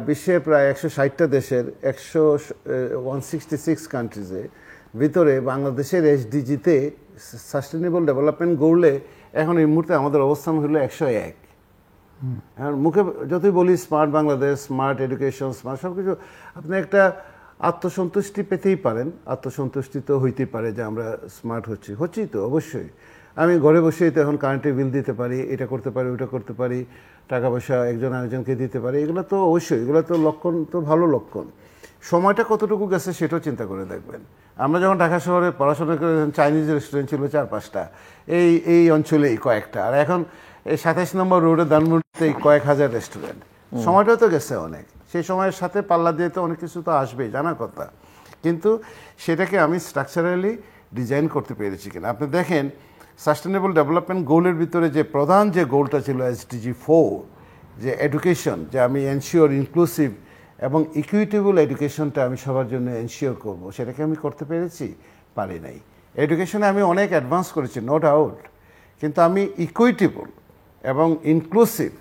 বিশ্বের প্রায় 160টা দেশের 166 কান্ট্রিজে ভিতরে বাংলাদেশের SDG-তে সাস্টেনেবল ডেভেলপমেন্ট গোলে এখন এই মুহূর্তে আমাদের অবস্থান হলো 101। এখন মুখে যতই বলি smart Bangladesh, smart education, smart সব কিছু, আপনি একটা আত্মসন্তুষ্টি পেতেই পারেন, আত্মসন্তুষ্টি তো হইতেই পারে যে আমরা স্মার্ট হচ্ছি তো অবশ্যই। আমি ঘরে বসেই তো এখন কারেন্টের বিল দিতে পারি, এটা করতে পারি, ওটা করতে পারি, টাকা পয়সা একজন আরেকজনকে দিতে পারি, এগুলো তো অবশ্যই, এগুলো তো লক্ষণ, তো ভালো লক্ষণ। সময়টা কতটুকু গেছে সেটাও চিন্তা করে দেখবেন। আমরা যখন ঢাকা শহরে পড়াশোনা করে, চাইনিজ রেস্টুরেন্ট ছিল 4-5টা এই অঞ্চলেই কয়েকটা, আর এখন এই 27 নম্বর রোডে ধানমন্ডিতে কয়েক হাজার রেস্টুরেন্ট। সময়টাও তো গেছে অনেক, সেই সময়ের সাথে পাল্লা দিয়ে তো অনেক কিছু তো আসবেই, জানা কথা। কিন্তু সেটাকে আমি স্ট্রাকচারালি ডিজাইন করতে পেরেছি কিনা। আপনি দেখেন সাস্টেনেবল ডেভেলপমেন্ট গোলের ভিতরে যে প্রধান যে গোলটা ছিল SDG 4, যে এডুকেশন, যে আমি এনশিওর ইনক্লুসিভ এবং ইকুইটেবল এডুকেশনটা আমি সবার জন্য এনশিওর করব, সেটাকে আমি করতে পেরেছি? পারি নাই। এডুকেশনে আমি অনেক অ্যাডভান্স করেছি, নো ডাউট, কিন্তু আমি ইকুইটেবল এবং ইনক্লুসিভ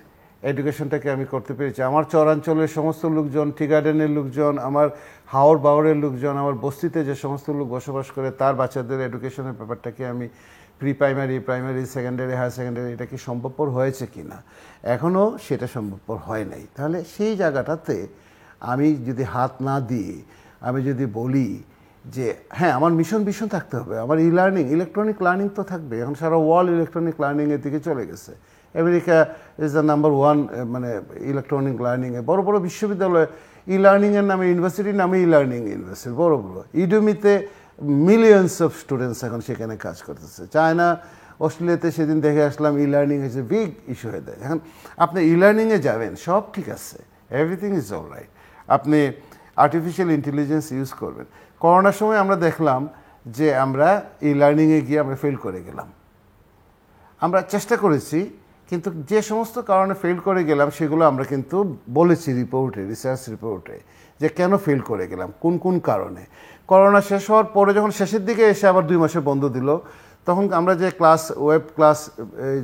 এডুকেশনটাকে আমি করতে পেরেছি। আমার চরাঞ্চলের সমস্ত লোকজন, টি গার্ডেনের লোকজন, আমার হাওর বাওরের লোকজন, আমার বস্তিতে যে সমস্ত লোক বসবাস করে তার বাচ্চাদের এডুকেশনের ব্যাপারটাকে আমি pre primary, primary, secondary, higher secondary, এটা কি সম্ভবপর হয়েছে কি না? এখনও সেটা সম্ভবপর হয় নাই। তাহলে সেই জায়গাটাতে আমি যদি হাত না দিয়ে আমি যদি বলি যে হ্যাঁ আমার মিশন থাকতে হবে, আমার ইলেকট্রনিক লার্নিং তো থাকবে। এখন সারা ওয়ার্ল্ড ইলেকট্রনিক লার্নিংয়ের দিকে চলে গেছে। আমেরিকা ইজ দ্য নাম্বার 1 মানে ইলেকট্রনিক লার্নিংয়ে। বড় বড় বিশ্ববিদ্যালয় লার্নিংয়ের নামে, ইউনিভার্সিটির নামে লার্নিং ইউনিভার্সিটি বড় বড়। ইডুমিতে মিলিয়নস অফ স্টুডেন্টস এখন সেখানে কাজ করতেছে। চায়না, অস্ট্রেলিয়াতে সেদিন দেখে আসলাম লার্নিং হয়েছে বিগ ইস্যু হয়ে দেয়। এখন আপনি লার্নিংয়ে যাবেন, সব ঠিক আছে, এভরিথিং ইজ অল রাইট, আপনি আর্টিফিশিয়াল ইন্টেলিজেন্স ইউজ করবেন। করোনার সময় আমরা দেখলাম যে আমরা লার্নিংয়ে গিয়ে আমরা ফেল করে গেলাম। আমরা চেষ্টা করেছি, কিন্তু যে সমস্ত কারণে ফেল করে গেলাম সেগুলো আমরা কিন্তু বলেছি রিপোর্টে, রিসার্চ রিপোর্টে, যে কেন ফেল করে গেলাম, কোন কোন কারণে। করোনা শেষ হওয়ার পরে যখন শেষের দিকে এসে আবার 2 মাসে বন্ধ দিল, তখন আমরা যে ক্লাস, ওয়েব ক্লাস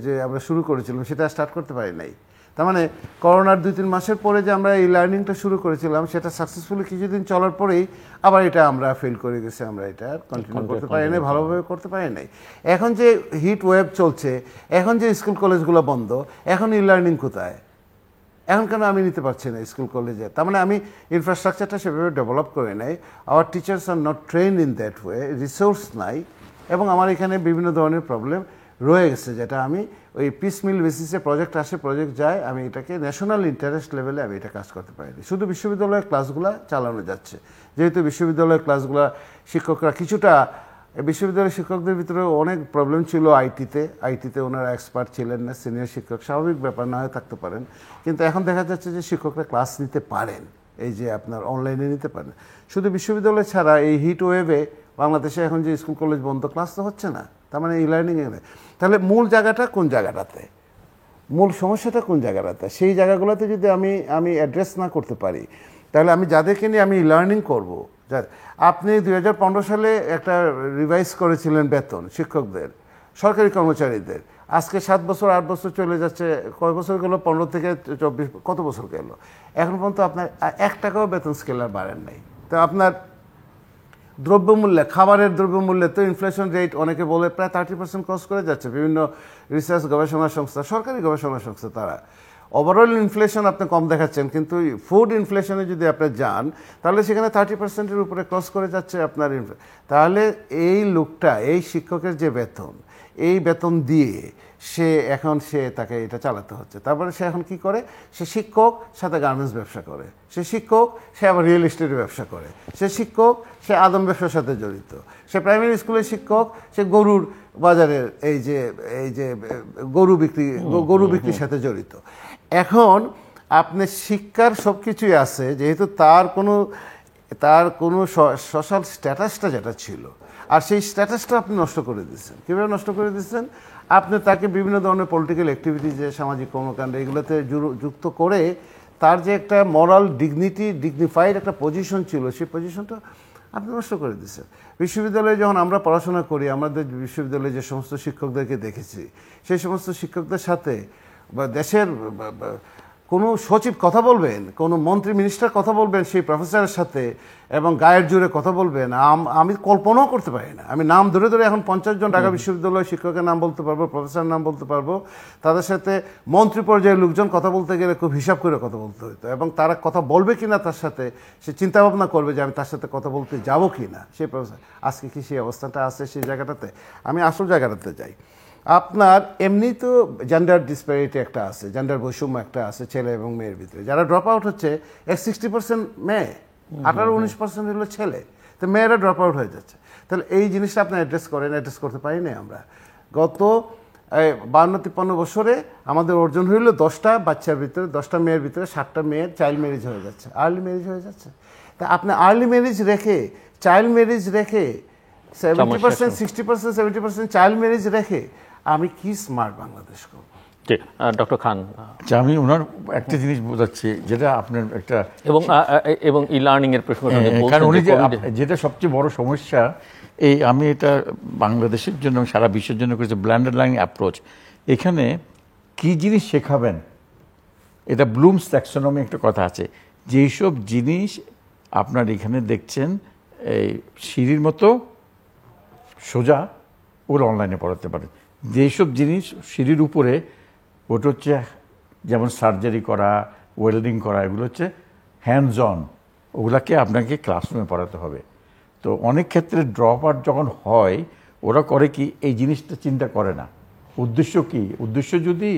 যে আমরা শুরু করেছিলাম সেটা স্টার্ট করতে পারি নাই। তার মানে করোনার 2-3 মাসের পরে যে আমরা এই লার্নিংটা শুরু করেছিলাম সেটা সাকসেসফুলি কিছুদিন চলার পরেই আবার এটা আমরা ফেল করে গেছি, আমরা এটা কন্টিনিউ করতে পারি নাই, ভালোভাবে করতে পারি নাই। এখন যে হিট ওয়েভ চলছে, এখন যে স্কুল কলেজগুলো বন্ধ, এখন লার্নিং কোথায়? এখন কেন আমি নিতে পারছি না স্কুল কলেজে? তার মানে আমি ইনফ্রাস্ট্রাকচারটা সেভাবে ডেভেলপ করে নাই, our teachers are not trend in that way, resource নাই, এবং আমার এখানে বিভিন্ন ধরনের প্রবলেম রয়ে গেছে, যেটা আমি ওই পিসমিল বেসিসে প্রজেক্ট আসে, প্রজেক্ট যায়, আমি এটাকে ন্যাশনাল ইন্টারেস্ট লেভেলে আমি এটা কাজ করতে পারিনি। শুধু বিশ্ববিদ্যালয়ের ক্লাসগুলো চালানো যাচ্ছে, যেহেতু বিশ্ববিদ্যালয়ের ক্লাসগুলো শিক্ষকরা কিছুটা, বিশ্ববিদ্যালয়ের শিক্ষকদের ভিতরে অনেক প্রবলেম ছিল আইটিতে ওনারা এক্সপার্ট ছিলেন না, সিনিয়র শিক্ষক, স্বাভাবিক ব্যাপার, না হয়ে থাকতে পারেন, কিন্তু এখন দেখা যাচ্ছে যে শিক্ষকরা ক্লাস নিতে পারেন, এই যে আপনার অনলাইনে নিতে পারেন। শুধু বিশ্ববিদ্যালয় ছাড়া এই হিট ওয়েভে বাংলাদেশে এখন যে স্কুল কলেজ বন্ধ, ক্লাস তো হচ্ছে না, তার মানে লার্নিংয়ে নেই। তাহলে মূল জায়গাটা কোন জায়গাটাতে, মূল সমস্যাটা কোন জায়গাটাতে, সেই জায়গাগুলোতে যদি আমি অ্যাড্রেস না করতে পারি, তাহলে আমি যাদেরকে নিয়ে আমি লার্নিং করবো, আপনি 2015 সালে একটা রিভাইজ করেছিলেন বেতন শিক্ষকদের, সরকারি কর্মচারীদের, আজকে 7 বছর 8 বছর চলে যাচ্ছে, কয় বছর গেল, 15 থেকে 24 কত বছর গেল, এখন পর্যন্ত আপনার 1 টাকাও বেতন স্কেলার বাড়েন নাই। তো আপনার দ্রব্যমূল্যে, খাবারের দ্রব্যমূল্যে তো ইনফ্লেশন রেট অনেকে বলে প্রায় 30% ক্রস করে যাচ্ছে। বিভিন্ন রিসার্চ গবেষণা সংস্থা, সরকারি গবেষণা সংস্থা, তারা ওভারঅল ইনফ্লেশন আপনি কম দেখাচ্ছেন, কিন্তু ফুড ইনফ্লেশনে যদি আপনি যান তাহলে সেখানে 30%-এর উপরে ক্রস করে যাচ্ছে আপনার। তাহলে এই লোকটা, এই শিক্ষকের যে বেতন, এই বেতন দিয়ে তাকে এটা চালাতে হচ্ছে। তারপরে সে এখন কি করে, সে শিক্ষক, সাথে গার্মেন্টস ব্যবসা করে, সে শিক্ষক, সে আবার রিয়েল এস্টেটের ব্যবসা করে, সে শিক্ষক, সে আদম ব্যবসার সাথে জড়িত, সে প্রাইমারি স্কুলের শিক্ষক, সে গরুর বাজারের এই যে গরু বিক্রির সাথে জড়িত। এখন আপনি শিক্ষার সব কিছুই আছে, যেহেতু তার কোনো সোশ্যাল স্ট্যাটাসটা যেটা ছিল, আর সেই স্ট্যাটাসটা আপনি নষ্ট করে দিচ্ছেন। কীভাবে নষ্ট করে দিচ্ছেন? আপনি তাকে বিভিন্ন ধরনের পলিটিক্যাল অ্যাক্টিভিটিজে, সামাজিক কর্মকাণ্ডে, এগুলোতে যুক্ত করে তার যে একটা মরাল ডিগনিফাইড একটা পজিশন ছিল, সেই পজিশনটা আপনি নষ্ট করে দিচ্ছেন। বিশ্ববিদ্যালয়ে যখন আমরা পড়াশোনা করি, আমাদের বিশ্ববিদ্যালয়ে যে সমস্ত শিক্ষকদেরকে দেখেছি, সেই সমস্ত শিক্ষকদের সাথে বা দেশের কোনো সচিব কথা বলবেন, কোনো মন্ত্রী মিনিস্টার কথা বলবেন সেই প্রফেসরের সাথে, এবং গায়ের জোরে কথা বলবেন, আমি কল্পনাও করতে পারি না। আমি নাম ধরে এখন 50 জন ঢাকা বিশ্ববিদ্যালয়ের শিক্ষকের নাম বলতে পারবো, প্রফেসরের নাম বলতে পারবো। তাদের সাথে মন্ত্রী পর্যায়ের লোকজন কথা বলতে গেলে খুব হিসাব করে কথা বলতে হতো, এবং তারা কথা বলবে কিনা তার সাথে সে চিন্তা ভাবনা করবে যে আমি তার সাথে কথা বলতে যাবো কি না। সেই প্রফেসর আজকে কি সেই অবস্থাটা আছে সেই জায়গাটাতে? আমি আসল জায়গাটাতে যাই। আপনার এমনি তো জেন্ডার ডিসপ্যারিটি একটা আছে, জেন্ডার বৈষম্য একটা আছে ছেলে এবং মেয়ের ভিতরে। যারা ড্রপ আউট হচ্ছে 60% মেয়ে, 18-19% হলো ছেলে, তো মেয়েরা ড্রপ আউট হয়ে যাচ্ছে। তাহলে এই জিনিসটা আপনি অ্যাড্রেস করতে পারি না আমরা। গত 52-53 বছরে আমাদের অর্জন হইল 10টা বাচ্চার ভিতরে, 10টা মেয়ের ভিতরে 7টা মেয়ের চাইল্ড ম্যারেজ হয়ে যাচ্ছে, আর্লি ম্যারেজ হয়ে যাচ্ছে। তা আপনি আর্লি ম্যারেজ রেখে, চাইল্ড ম্যারেজ রেখে 70%, 60%, 70% চাইল্ড ম্যারেজ রেখে আমি কি স্মার্ট বাংলাদেশ করব? ডক্টর খান, আচ্ছা, আমি ওনার একটা জিনিস বোঝাচ্ছি যেটা আপনার একটা এবং ই লার্নিং এর প্রশ্নটা কারণ উনি যেটা সবচেয়ে বড় সমস্যা, আমি এটা বাংলাদেশের জন্য সারা বিশ্বের জন্য করেছি ব্লেন্ডেড লার্নিং অ্যাপ্রোচ। এখানে কি জিনিস শেখাবেন, এটা ব্লুমস ট্যাক্সোনমি একটা কথা আছে, যেসব জিনিস আপনার এখানে দেখছেন এই সিঁড়ির মতো সোজা, ওগুলো অনলাইনে পড়াতে পারেন। যেসব জিনিস সিঁড়ির উপরে, ওটা হচ্ছে যেমন সার্জারি করা, ওয়েল্ডিং করা, এগুলো হচ্ছে হ্যান্ডস অন, ওগুলাকে আপনাকে ক্লাসরুমে পড়াতে হবে। তো অনেক ক্ষেত্রে ড্রপ আউট যখন হয়, ওরা করে কি, এই জিনিসটা চিন্তা করে না। উদ্দেশ্য কি? উদ্দেশ্য যদি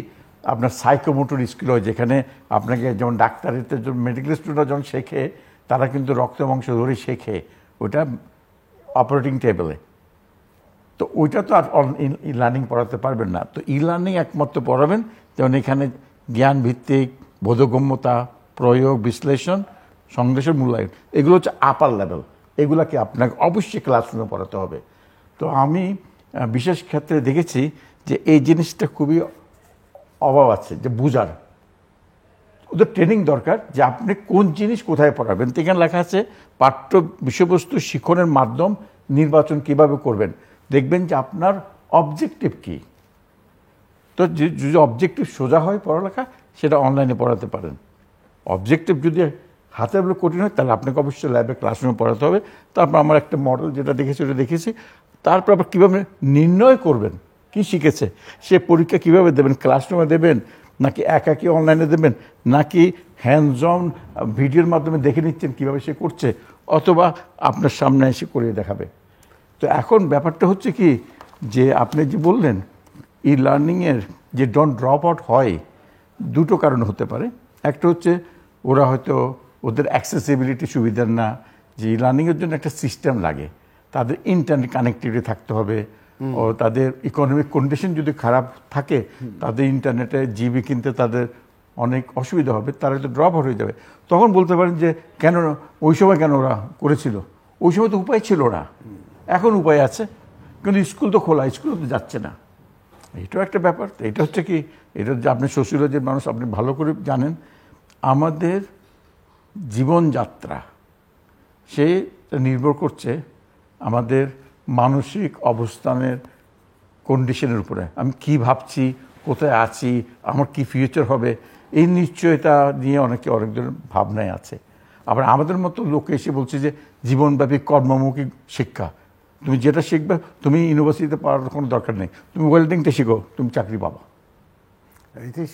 আপনার সাইকোমোটর স্কিল হয়, যেখানে আপনাকে যেমন ডাক্তারের মেডিকেল স্টুডেন্টরা যখন শেখে, তারা কিন্তু রক্ত মাংস ধরে শেখে, ওটা অপারেটিং টেবিলে। তো ওইটা তো আর ই লার্নিং পড়াতে পারবেন না। তো ই লার্নিং একমাত্র পড়াবেন যেমন এখানে জ্ঞান ভিত্তিক, বোধগম্যতা, প্রয়োগ, বিশ্লেষণ, সংশ্লেষণ, মূল্যায়ন, এগুলো হচ্ছে আপার লেভেল। এগুলাকে আপনাকে অবশ্যই ক্লাসরুমে পড়াতে হবে। তো আমি বিশেষ ক্ষেত্রে দেখেছি যে এই জিনিসটা খুবই অভাব আছে, যে বুঝার ওদের ট্রেনিং দরকার, যে আপনি কোন জিনিস কোথায় পড়াবেন। তো এখানে লেখা আছে পাঠ্য বিষয়বস্তু শিক্ষণের মাধ্যম নির্বাচন কিভাবে করবেন। দেখবেন যে আপনার অবজেক্টিভ কি। তো যদি অবজেক্টিভ সোজা হয় পড়ালেখা, সেটা অনলাইনে পড়াতে পারেন। অবজেক্টিভ যদি হাতে বলে কঠিন হয়, তাহলে আপনাকে অবশ্যই ল্যাবে ক্লাসরুমে পড়াতে হবে। তারপর আমার একটা মডেল যেটা দেখেছি ওটা দেখেছি। তারপর আবার কীভাবে নির্ণয় করবেন কি শিখেছে, সে পরীক্ষা কিভাবে দেবেন, ক্লাসরুমে দেবেন নাকি একাকি অনলাইনে দেবেন, নাকি হ্যান্ডস অন ভিডিওর মাধ্যমে দেখে নিচ্ছেন কীভাবে সে করছে, অথবা আপনার সামনে এসে করিয়ে দেখাবে। তো এখন ব্যাপারটা হচ্ছে কি, যে আপনি যে বললেন ই লার্নিংয়ের যে ড্রপ আউট হয়, দুটো কারণ হতে পারে। একটা হচ্ছে ওরা হয়তো ওদের অ্যাক্সেসিবিলিটি সুবিধার না, যে ই লার্নিংয়ের জন্য একটা সিস্টেম লাগে, তাদের ইন্টারনেট কানেক্টিভিটি থাকতে হবে, ও তাদের ইকোনমিক কন্ডিশন যদি খারাপ থাকে, তাদের ইন্টারনেটে জিবি কিনতে তাদের অনেক অসুবিধা হবে, তারা হয়তো ড্রপ আউট হয়ে যাবে। তখন বলতে পারেন যে কেন ওই সময় কেন ওরা করেছিল, ওই সময় তো উপায় ছিল না, এখন উপায় আছে, কিন্তু স্কুল তো খোলা, স্কুলে তো যাচ্ছে না। এটাও একটা ব্যাপার। এটা হচ্ছে কি, এটা যে আপনি সোশিওলজির মানুষ, আপনি ভালো করে জানেন, আমাদের জীবনযাত্রা সে নির্ভর করছে আমাদের মানসিক অবস্থানের কন্ডিশনের উপরে। আমি কি ভাবছি, কোথায় আছি, আমার কি ফিউচার হবে, এই নিশ্চয়তা নিয়ে অনেক ধরনের ভাবনায় আছে। আবার আমাদের মতো লোক এসে বলছে যে জীবনব্যাপী কর্মমুখী শিক্ষা, তুমি যেটা শিখবে, তুমি ইউনিভার্সিটিতে পড়ার কোনো দরকার নেই, তুমি ওয়েল্ডিংটা শিখো, তুমি চাকরি পাবা।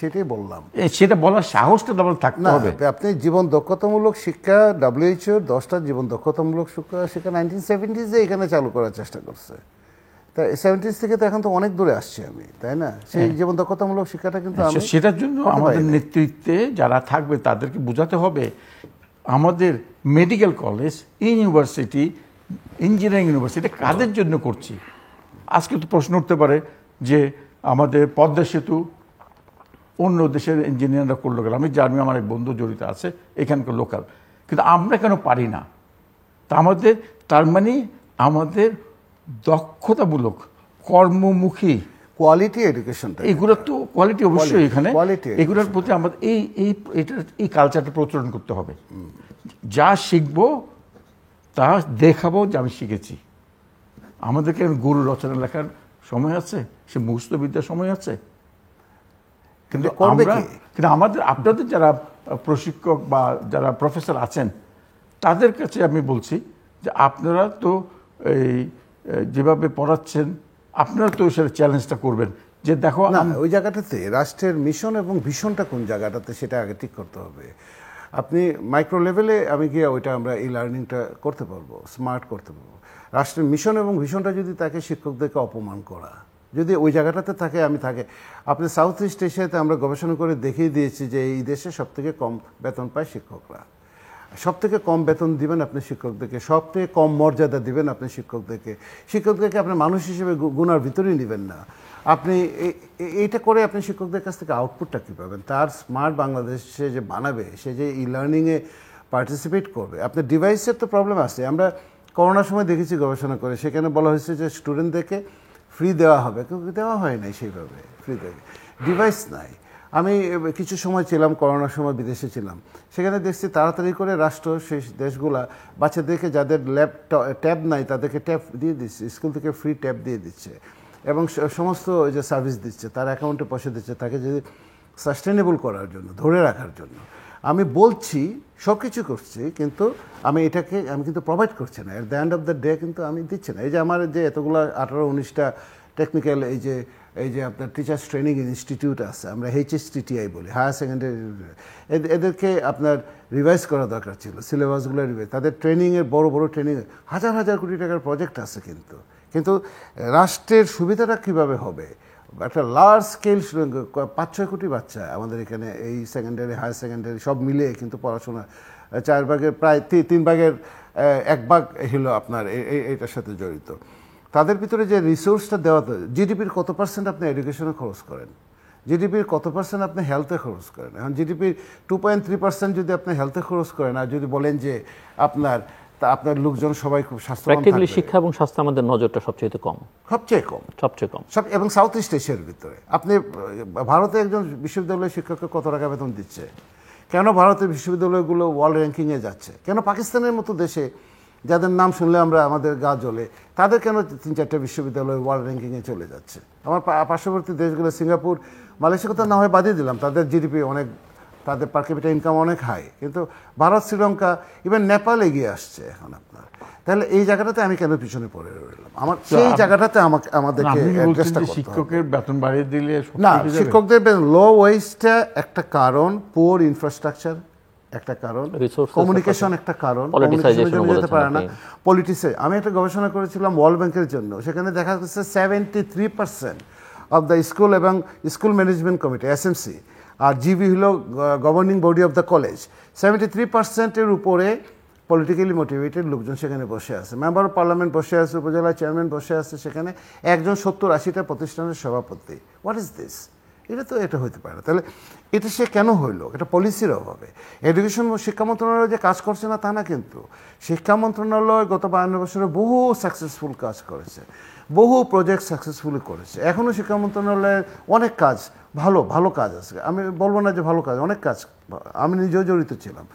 সেটাই বললাম, সেটা বলার সাহসটা তোমার থাকতে হবে। আপনি জীবন দক্ষতামূলক শিক্ষা, WHO 10টা জীবন দক্ষতামূলক শিক্ষা 1970s এখানে চালু করার চেষ্টা করছে। তা 70s থেকে তো এখন তো অনেক দূরে আসছি আমি, তাই না? সেই জীবন দক্ষতামূলক শিক্ষাটা কিন্তু সেটার জন্য আমাদের নেতৃত্বে যারা থাকবে তাদেরকে বোঝাতে হবে, আমাদের medical college, university, engineering university কাদের জন্য করছি। আজকে তো প্রশ্ন উঠতে পারে যে আমাদের পদ্মা সেতু অন্য দেশের ইঞ্জিনিয়াররা করলো গেল, আমি জানি আমার এক বন্ধু জড়িত আছে এখানকার লোকাল, কিন্তু আমরা কেন পারি না? তা আমাদের তার মানে আমাদের দক্ষতামূলক কর্মমুখী কোয়ালিটি এডুকেশনটা, এগুলো তো কোয়ালিটি অবশ্যই এখানে, এগুলোর প্রতি আমাদের এই কালচারটা প্রচলন করতে হবে। যা শিখবো তা দেখাবো যে আমি শিখেছি। আমাদেরকে গুরু রচনা লেখার সময় আছে, সে মুখস্থ বিদ্যার সময় আছে, কিন্তু আমাদের আপনাদের যারা প্রশিক্ষক বা যারা প্রফেসর আছেন তাদের কাছে আমি বলছি যে আপনারা তো এই যেভাবে পড়াচ্ছেন, আপনারা তো সেটা চ্যালেঞ্জটা করবেন, যে দেখো ওই জায়গাটাতে রাষ্ট্রের মিশন এবং ভিশনটা কোন জায়গাটাতে সেটা আগে ঠিক করতে হবে। আপনি মাইক্রো লেভেলে আমি গিয়ে ওইটা আমরা এই লার্নিংটা করতে পারবো, স্মার্ট করতে পারবো। রাষ্ট্রের মিশন এবং ভিশনটা যদি তাকে শিক্ষকদেরকে অপমান করা, যদি ওই জায়গাটাতে থাকে, আপনি সাউথ ইস্ট এশিয়াতে আমরা গবেষণা করে দেখিয়ে দিয়েছি যে এই দেশে সবথেকে কম বেতন পায় শিক্ষকরা। সব থেকে কম বেতন দিবেন আপনি শিক্ষকদেরকে, সব থেকে কম মর্যাদা দিবেন আপনি শিক্ষকদেরকে আপনি মানুষ হিসেবে গুণার ভিতরেই নেবেন না। আপনি এইটা করে আপনি শিক্ষকদের কাছ থেকে আউটপুটটা কী পাবেন? তার স্মার্ট বাংলাদেশ সে যে বানাবে, সে যে ই লার্নিংয়ে পার্টিসিপেট করবে। আপনার ডিভাইসের তো প্রবলেম আছে। আমরা করোনার সময় দেখেছি গবেষণা করে, সেখানে বলা হয়েছে যে স্টুডেন্টদেরকে ফ্রি দেওয়া হবে, কিন্তু দেওয়া হয় নাই সেইভাবে ফ্রি দেবে, ডিভাইস নাই। আমি কিছু সময় ছিলাম, করোনার সময় বিদেশে ছিলাম, সেখানে দেখছি তাড়াতাড়ি করে রাষ্ট্র সেই দেশগুলা বাচ্চাদেরকে যাদের ট্যাব নাই তাদেরকে ট্যাব দিয়ে দিচ্ছে, স্কুল থেকে ফ্রি ট্যাব দিয়ে দিচ্ছে এবং সমস্ত ওই যে সার্ভিস দিচ্ছে, তার অ্যাকাউন্টে পয়সা দিচ্ছে তাকে যদি সাস্টেনেবল করার জন্য, ধরে রাখার জন্য। আমি বলছি সব কিছু করছি, কিন্তু আমি কিন্তু প্রোভাইড করছি না। At the end of the day কিন্তু আমি দিচ্ছি না। এই যে আমার যে এতগুলো 18-19টা টেকনিক্যাল এই যে আপনার টিচার্স ট্রেনিং ইনস্টিটিউট আছে, আমরা HSTTI বলি, হায়ার সেকেন্ডারি, এদেরকে আপনার রিভাইজ করা দরকার ছিল, সিলেবাসগুলো রিভাইজ, তাদের ট্রেনিংয়ের বড় ট্রেনিং হাজার হাজার কোটি টাকার প্রজেক্ট আছে, কিন্তু রাষ্ট্রের সুবিধাটা কিভাবে হবে? একটা লার্জ স্কেল 5-6 কোটি বাচ্চা আমাদের এখানে এই সেকেন্ডারি হায়ার সেকেন্ডারি সব মিলে কিন্তু পড়াশোনা 4 ভাগের প্রায় 3 ভাগের 1 ভাগ হলো আপনার এইটার সাথে জড়িত। তাদের ভিতরে যে রিসোর্সটা দেওয়া, জিডিপির কত পার্সেন্ট আপনি এডুকেশনে খরচ করেন, জিডিপির কত পার্সেন্ট আপনি হেলথে খরচ করেন? এখন জিডিপির 2.3% যদি আপনি হেলথে খরচ করেন, আর যদি বলেন যে আপনার লোকজন সবাই খুব স্বাস্থ্যবান থাকবে, শিক্ষা এবং স্বাস্থ্য আমাদের নজরটা সবচেয়ে কম এবং সাউথ ইস্ট এশিয়ার ভিতরে। আপনি ভারতে একজন বিশ্ববিদ্যালয়ের শিক্ষককে কত টাকা বেতন দিচ্ছে? কেন ভারতের বিশ্ববিদ্যালয়গুলো ওয়ার্ল্ড র্যাঙ্কিংয়ে যাচ্ছে? কেন পাকিস্তানের মতো দেশে যাদের নাম শুনলে আমাদের গা জ্বলে, তাদের কেন 3-4টা বিশ্ববিদ্যালয় ওয়ার্ল্ড র্যাঙ্কিংয়ে চলে যাচ্ছে? আমার পার্শ্ববর্তী দেশগুলো সিঙ্গাপুর, মালয়েশিয়ার কথা না হয় বাদই দিলাম, তাদের জিডিপি অনেক, তাদের পার ক্যাপিটা ইনকাম অনেক হাই, কিন্তু ভারত, শ্রীলঙ্কা, ইভেন নেপাল এগিয়ে আসছে এখন আপনার। তাহলে এই জায়গাটাতে আমি কেন পিছনে পড়ে রইলাম? সেই জায়গাটাতে আমাদেরকে অ্যাড্রেসটা করতে হবে। শিক্ষকের বেতন বাড়িয়ে দিলে না, শিক্ষকদের লো ওয়েজটা একটা কারণ, পুয়ার ইনফ্রাস্ট্রাকচার একটা কারণ, কমিউনিকেশন একটা কারণ, কমিউনিকেশনের জন্য যেতে পারে না, পলিটিক্সে। আমি একটা গবেষণা করেছিলাম ওয়ার্ল্ড ব্যাংকের জন্য, সেখানে দেখা যাচ্ছে 73% অফ দ্য স্কুল এবং স্কুল ম্যানেজমেন্ট কমিটি SMC আর জিবি হলো governing body of the college, 73%-এর উপরে পলিটিক্যালি মোটিভেটেড লোকজন সেখানে বসে আছে। মেম্বার অফ পার্লামেন্ট বসে আছে, উপজেলা চেয়ারম্যান বসে আছে, সেখানে একজন 70-80টা প্রতিষ্ঠানের সভাপতি। What is this? এটা হইতে পারে না। তাহলে এটা সে কেন হইলো? এটা পলিসির অভাবে। এডুকেশন শিক্ষা মন্ত্রণালয় যে কাজ করছে না তা না, কিন্তু শিক্ষা মন্ত্রণালয় গত 52 বছরে বহু সাকসেসফুল কাজ করেছে, বহু প্রজেক্ট সাকসেসফুলি করেছে। এখনও শিক্ষা মন্ত্রণালয়ের অনেক কাজ, ভালো কাজ আছে, আমি বলবো না যে ভালো কাজ, অনেক কাজ, আমি নিজেও জড়িত ছিলাম,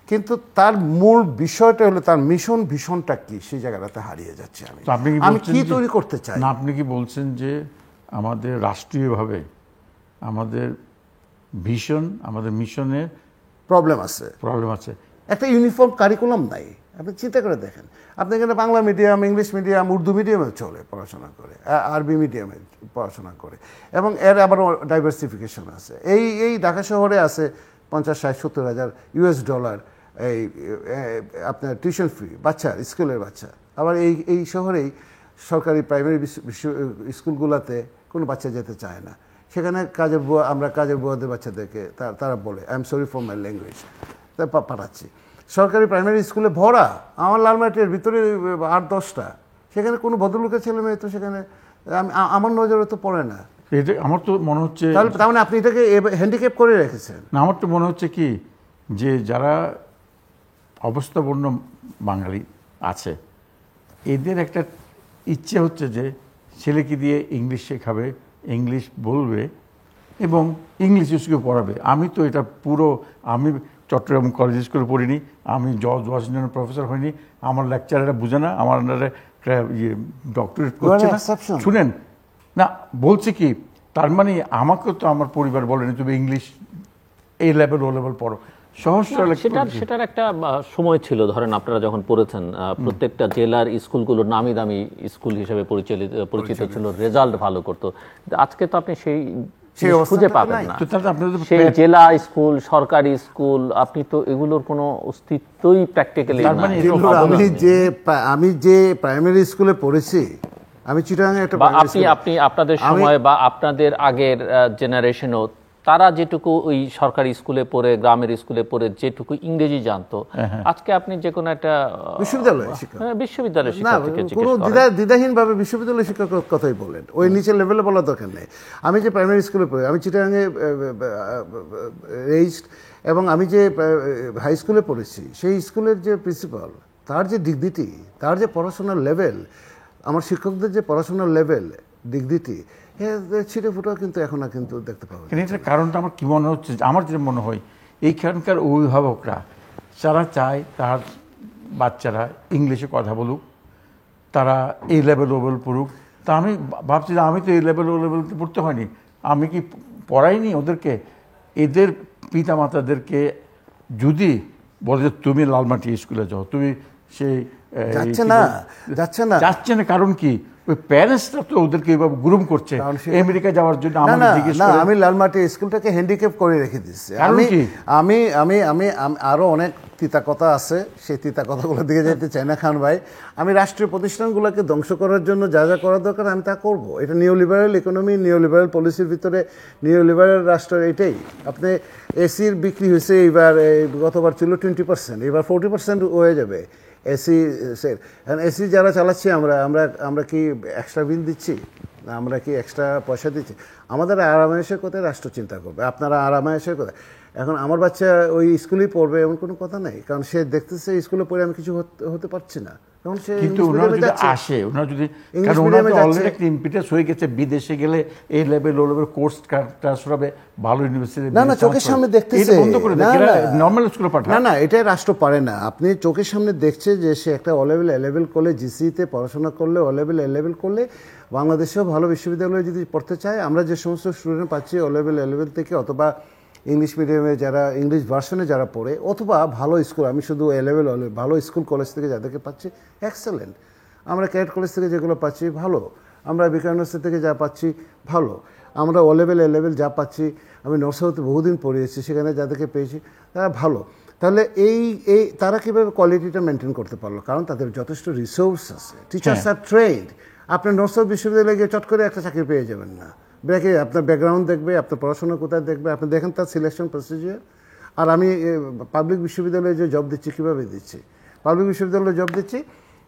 কিন্তু তার মূল বিষয়টা হলো তার মিশন, ভীষণটা কি, সেই জায়গাটাতে হারিয়ে যাচ্ছে। আমি কি তৈরি করতে চাই? না, আপনি কি বলছেন যে আমাদের রাষ্ট্রীয়ভাবে আমাদের ভিশন, আমাদের মিশনের প্রবলেম আছে? একটা ইউনিফর্ম কারিকুলাম নাই। আপনি চিন্তা করে দেখেন, আপনি এখানে Bangla medium, English medium, Urdu মিডিয়ামে চলে পড়াশোনা করে, আরবি মিডিয়ামে পড়াশোনা করে, এবং এর আবার ডাইভার্সিফিকেশন আছে। এই ঢাকা শহরে আছে 50-60-70 হাজার $US এই আপনার টিউশন ফি বাচ্চার, স্কুলের বাচ্চা। আবার এই শহরেই সরকারি প্রাইমারি স্কুলগুলোতে কোনো বাচ্চা যেতে চায় না, সেখানে আমরা কাজের বুয়াদের বাচ্চাদেরকে তারা বলে I am sorry for my language, তা পাঠাচ্ছি। সরকারি প্রাইমারি স্কুলে ভরা, আমার লালমাটির ভিতরে 8-10টা, সেখানে কোনো ভদ্রলোকের ছেলে মেয়ে তো সেখানে আমার নজরে তো পড়ে না। আমার তো মনে হচ্ছে তার মানে আপনি এটাকে হ্যান্ডিক্যাপ করে রেখেছেন। না, আমার তো মনে হচ্ছে কি যে যারা অবস্থাপন্ন বাঙালি আছে, এদের একটা ইচ্ছে হচ্ছে যে ছেলেকে দিয়ে ইংলিশ শেখাবে, ইংলিশ বলবে এবং ইংলিশ স্কুলে পড়াবে। আমি তো এটা আমি চট্টগ্রাম কলেজ স্কুলে পড়িনি, আমি জর্জ ওয়াশিংটনের প্রফেসর হইনি, আমার লেকচারেরা বুঝে না, আমার ডক্টরেট করছে না। শুনেন না, বলছি কি, তার মানে আমাকে তো আমার পরিবার বলেনি তুমি ইংলিশ এই লেভেল ও লেভেল পড়ো, সেটার একটা সময় ছিল। ধরেন আপনারা যখন পড়েছেন, প্রত্যেকটা জেলার স্কুলগুলো নামি দামি স্কুল হিসেবে পরিচিত ছিল, রেজাল্ট ভালো করতো। আজকে তো আপনি সেই খুঁজে পাবেন না। সেই জেলা স্কুল, সরকারি স্কুল, আপনি তো এগুলোর কোনো অস্তিত্বই প্র্যাকটিক্যালি আমি যে প্রাইমারি স্কুলে পড়েছি, আমি চিটাগাং একটা আপনি আপনাদের সময় বা আপনাদের আগের জেনারেশনও তারা যেটুকু ওই সরকারি স্কুলে পড়ে, গ্রামের স্কুলে পড়ে যেটুকু ইংরেজি জানতো, আজকে আপনি যে কোনো একটা বিশ্ববিদ্যালয়ের শিক্ষক থেকে কোনো দ্বিধাহীনভাবে বিশ্ববিদ্যালয় শিক্ষকের কথাই বলেন, ওই নিচের লেভেলে বলার দরকার নেই। আমি যে প্রাইমারি স্কুলে পড়ি, আমি চিটাগাংয়ে রেইজড, এবং আমি যে হাই স্কুলে পড়েছি, সেই স্কুলের যে প্রিন্সিপাল, তার যে ডিগনিটি, তার যে পড়াশোনার লেভেল, আমার শিক্ষকদের যে পড়াশোনার লেভেল, ডিগনিটি, ছিটে ফুটাও কিন্তু এখন আর কিন্তু দেখতে পাবো। এটার কারণটা আমার কি মনে হচ্ছে, আমার যেটা মনে হয় এইখানকার অভিভাবকরা যারা চায় তার বাচ্চারা ইংলিশে কথা বলুক, তারা এই লেভেল ও লেভেল পড়ুক। তা আমি ভাবছি যে আমি তো এই লেভেল ও লেভেল পড়তে হয়নি, আমি কি পড়াইনি ওদেরকে? এদের পিতামাতাদেরকে যদি বলে যে তুমি লালমাটি স্কুলে যাও, তুমি সেই যাচ্ছে না, কারণ কি ওই প্যারেন্টসরা তো ওদেরকে এইভাবে গ্রুম করছে আমেরিকা যাওয়ার জন্য। আমি লালমাটি স্কুলটাকে হ্যান্ডিক্যাপ করে রেখে দিচ্ছি। আমি আরো অনেক তিতা কথা আছে, সেই তিতা কথাগুলো দিকে যেতে চাই না খান ভাই। আমি রাষ্ট্রীয় প্রতিষ্ঠানগুলোকে ধ্বংস করার জন্য যা যা করার দরকার আমি তা করব। এটা নিও লিবারেল ইকোনমি, নিও লিবারেল পলিসির ভিতরে নিও লিবারেল রাষ্ট্র এটাই। আপনি এসির বিক্রি হয়েছে এইবার, গতবার ছিল 20%, এবার 40% হয়ে যাবে এসি। এখন এসি যারা চালাচ্ছি আমরা কি এক্সট্রা বিল দিচ্ছি? আমরা কি এক্সট্রা পয়সা দিচ্ছি? আমাদের আরামায়েশের কথায় রাষ্ট্র চিন্তা করবে, আপনারা আরামায়েশের কথা। এখন আমার বাচ্চা ওই স্কুলেই পড়বে এমন কোনো কথা নেই, কারণ সে দেখতেছে স্কুলে পড়ে আমি কিছু হতে পারছি না। কিন্তু ওনারা যদি আসে, ওনারা যদি, কারণ ওনারা তো অলরেডি একটা ইম্পিটাস হয়ে গেছে, বিদেশে গেলে এই লেভেল ও লেভেল কোর্স ট্রান্সফার হবে ভালো ইউনিভার্সিটি। না চোখের সামনে দেখতেছে, নর্মাল স্কুলে পাঠায় না, এটাই রাষ্ট্র পারে না। আপনি চোখের সামনে দেখছে যে সে একটা ও লেভেল এ লেভেল করলে, জিসিতে পড়াশোনা করলে, ও লেভেল এ লেভেল করলে, বাংলাদেশেও ভালো বিশ্ববিদ্যালয়ে যদি পড়তে চায়, আমরা যে সমস্ত স্টুডেন্ট পাচ্ছি ও লেভেল এ লেভেল থেকে, অথবা ইংলিশ মিডিয়ামে যারা ইংলিশ ভার্সনে যারা পড়ে, অথবা ভালো স্কুল, আমি শুধু এ লেভেল ভালো স্কুল কলেজ থেকে যাদেরকে পাচ্ছি এক্সেলেন্ট, আমরা ক্যাডেট কলেজ থেকে যেগুলো পাচ্ছি ভালো, আমরা বিকারুনিভার্সিটি থেকে যা পাচ্ছি ভালো, আমরা ও লেভেল এ লেভেল যা পাচ্ছি, আমি নর্থ সাউথে বহুদিন পড়িয়েছি, সেখানে যাদেরকে পেয়েছি তারা ভালো। তাহলে এই তারা কীভাবে কোয়ালিটিটা মেনটেন করতে পারলো? কারণ তাদের যথেষ্ট রিসোর্স আছে, টিচার্স আর ট্রেন্ড। আপনার নর্থ সাউথ বিশ্ববিদ্যালয়ে গিয়ে চট করে একটা চাকরি পেয়ে যাবেন না। ব্যাকে আপনার ব্যাকগ্রাউন্ড দেখবে, আপনার পড়াশোনা কোথায় দেখবে, আপনি দেখেন তার সিলেকশন প্রসিজিওর। আর আমি পাবলিক বিশ্ববিদ্যালয়ে যে জব দিচ্ছি, কীভাবে দিচ্ছি? পাবলিক বিশ্ববিদ্যালয়ে জব দিচ্ছি,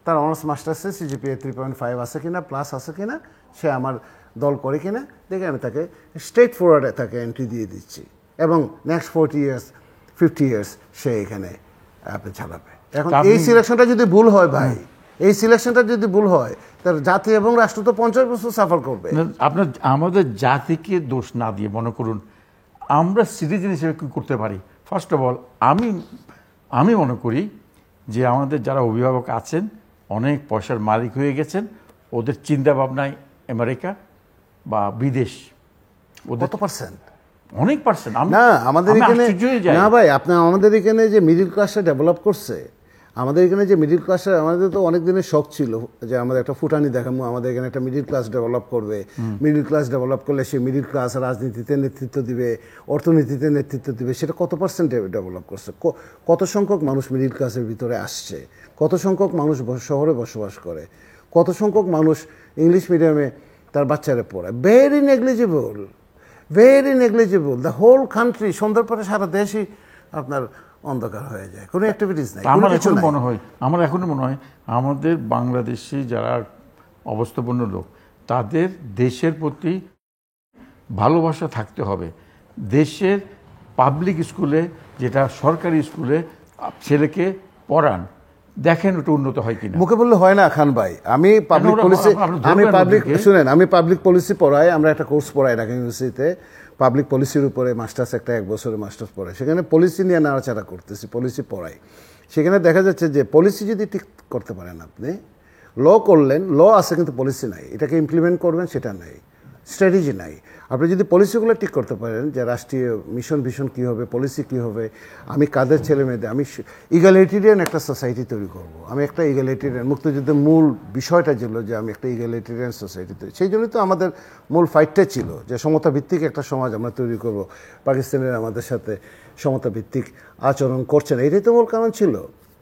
তার অনার্স মাস্টার্সে সিজিপিএ 3.5 আছে কিনা, প্লাস আছে কিনা, সে আমার দল করে কিনা দেখে আমি তাকে স্ট্রেট ফরওয়ার্ডে তাকে এন্ট্রি দিয়ে দিচ্ছি, এবং নেক্সট 40 ইয়ার্স 50 ইয়ার্স সে এখানে আপনি চালাবে। এখন এই সিলেকশনটা যদি ভুল হয় ভাই, এই সিলেকশনটা যদি ভুল হয়, তার জাতি এবং রাষ্ট্র তো 50 বছর সাফার করবে। আপনার আমাদের জাতিকে দোষ না দিয়ে, মনে করুন আমরা সিটিজেন হিসেবে কী করতে পারি। ফার্স্ট অফ অল আমি মনে করি যে আমাদের যারা অভিভাবক আছেন, অনেক পয়সার মালিক হয়ে গেছেন, ওদের চিন্তা ভাবনায় আমেরিকা বা বিদেশ। কত পার্সেন্ট? অনেক পার্সেন্ট। না আমাদের এখানে না ভাই, আপনার আমাদের এখানে যে মিডিল ক্লাসটা ডেভেলপ করছে, আমাদের এখানে যে মিডিল ক্লাসটা, আমাদের তো অনেক দিনের শখ ছিল যে আমাদের একটা ফুটানি দেখাবো, আমাদের এখানে একটা মিডিল ক্লাস ডেভেলপ করবে। মিডিল ক্লাস ডেভেলপ করলে সেই মিডিল ক্লাস রাজনীতিতে নেতৃত্ব দিবে, অর্থনীতিতে নেতৃত্ব দিবে। সেটা কত পার্সেন্ট ডেভেলপ করছে? কত সংখ্যক মানুষ মিডিল ক্লাসের ভিতরে আসছে? কত সংখ্যক মানুষ শহরে বসবাস করে? কত সংখ্যক মানুষ ইংলিশ মিডিয়ামে তার বাচ্চারা পড়ায়? Very negligible, very negligible. The whole country, সন্ধ্যার পরে সারা দেশই আপনার অন্ধকার হয়ে যায়, কোনো অ্যাক্টিভিটিস নাই। আমার এখনো মনে হয় আমাদের বাংলাদেশি যারা অবস্থাপন্ন লোক, তাদের দেশের প্রতি ভালোবাসা থাকতে হবে। দেশের পাবলিক স্কুলে, যেটা সরকারি স্কুলে ছেলেকে পড়ান, দেখেন ওটা উন্নত হয় কিনা। মুখে বললে হয় না খান ভাই। আমি পাবলিক পলিসি পড়াই, আমরা একটা কোর্স পড়াই ঢাকা ইউনিভার্সিটিতে, পাবলিক পলিসির উপরে মাস্টার্স, একটা 1 বছরের মাস্টার্স পড়াই। সেখানে পলিসি নিয়ে নাড়াচাড়া করতেছি, পলিসি পড়াই। সেখানে দেখা যাচ্ছে যে পলিসি যদি ঠিক করতে পারেন, আপনি ল করলেন, ল আছে কিন্তু পলিসি নাই, এটাকে ইমপ্লিমেন্ট করবেন সেটা নাই, স্ট্র্যাটেজি নাই। আপনি যদি পলিসিগুলো ঠিক করতে পারেন, যে রাষ্ট্রীয় মিশন ভিশন কী হবে, পলিসি কী হবে, আমি কাদের ছেলে মেয়েদের, আমি ইগালিটেরিয়ান একটা সোসাইটি তৈরি করব, আমি একটা ইগালিটেরিয়ান, মুক্তিযুদ্ধের মূল বিষয়টা ছিল যে আমি একটা ইগালিটেরিয়ান সোসাইটি তৈরি, সেই জন্যই তো আমাদের মূল ফাইটটা ছিল যে সমতা ভিত্তিক একটা সমাজ আমরা তৈরি করব। পাকিস্তানের আমাদের সাথে সমতা ভিত্তিক আচরণ করছে না, এটাই তো মূল কারণ ছিল,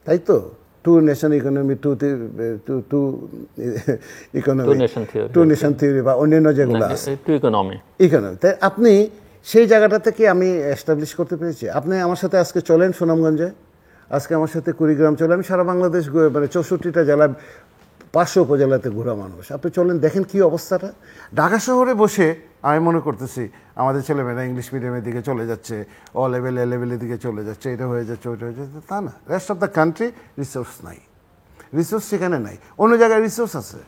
তাই তো? Two nation economy, two nation theory বা অন্যান্য যেগুলো আছে, ইকোনমি। তাই আপনি সেই জায়গাটা থেকে আমি এস্টাবলিশ করতে পেরেছি। আপনি আমার সাথে আজকে চলেন সুনামগঞ্জে, আজকে আমার সাথে কুড়িগ্রাম চলে, আমি সারা বাংলাদেশ মানে 64টা জেলা 500 উপজেলাতে ঘোরা মানুষ। আপনি চলেন দেখেন কি অবস্থাটা। ঢাকা শহরে বসে আমি মনে করতেছি আমাদের ছেলেমেয়েরা ইংলিশ মিডিয়ামের দিকে চলে যাচ্ছে, ও লেভেল এ লেভেলের দিকে চলে যাচ্ছে, এটা হয়ে যাচ্ছে ওইটা হয়ে যাচ্ছে, তা না। Rest of the country resource নাই, রিসোর্স সেখানে নাই। অন্য জায়গায় রিসোর্স আছে,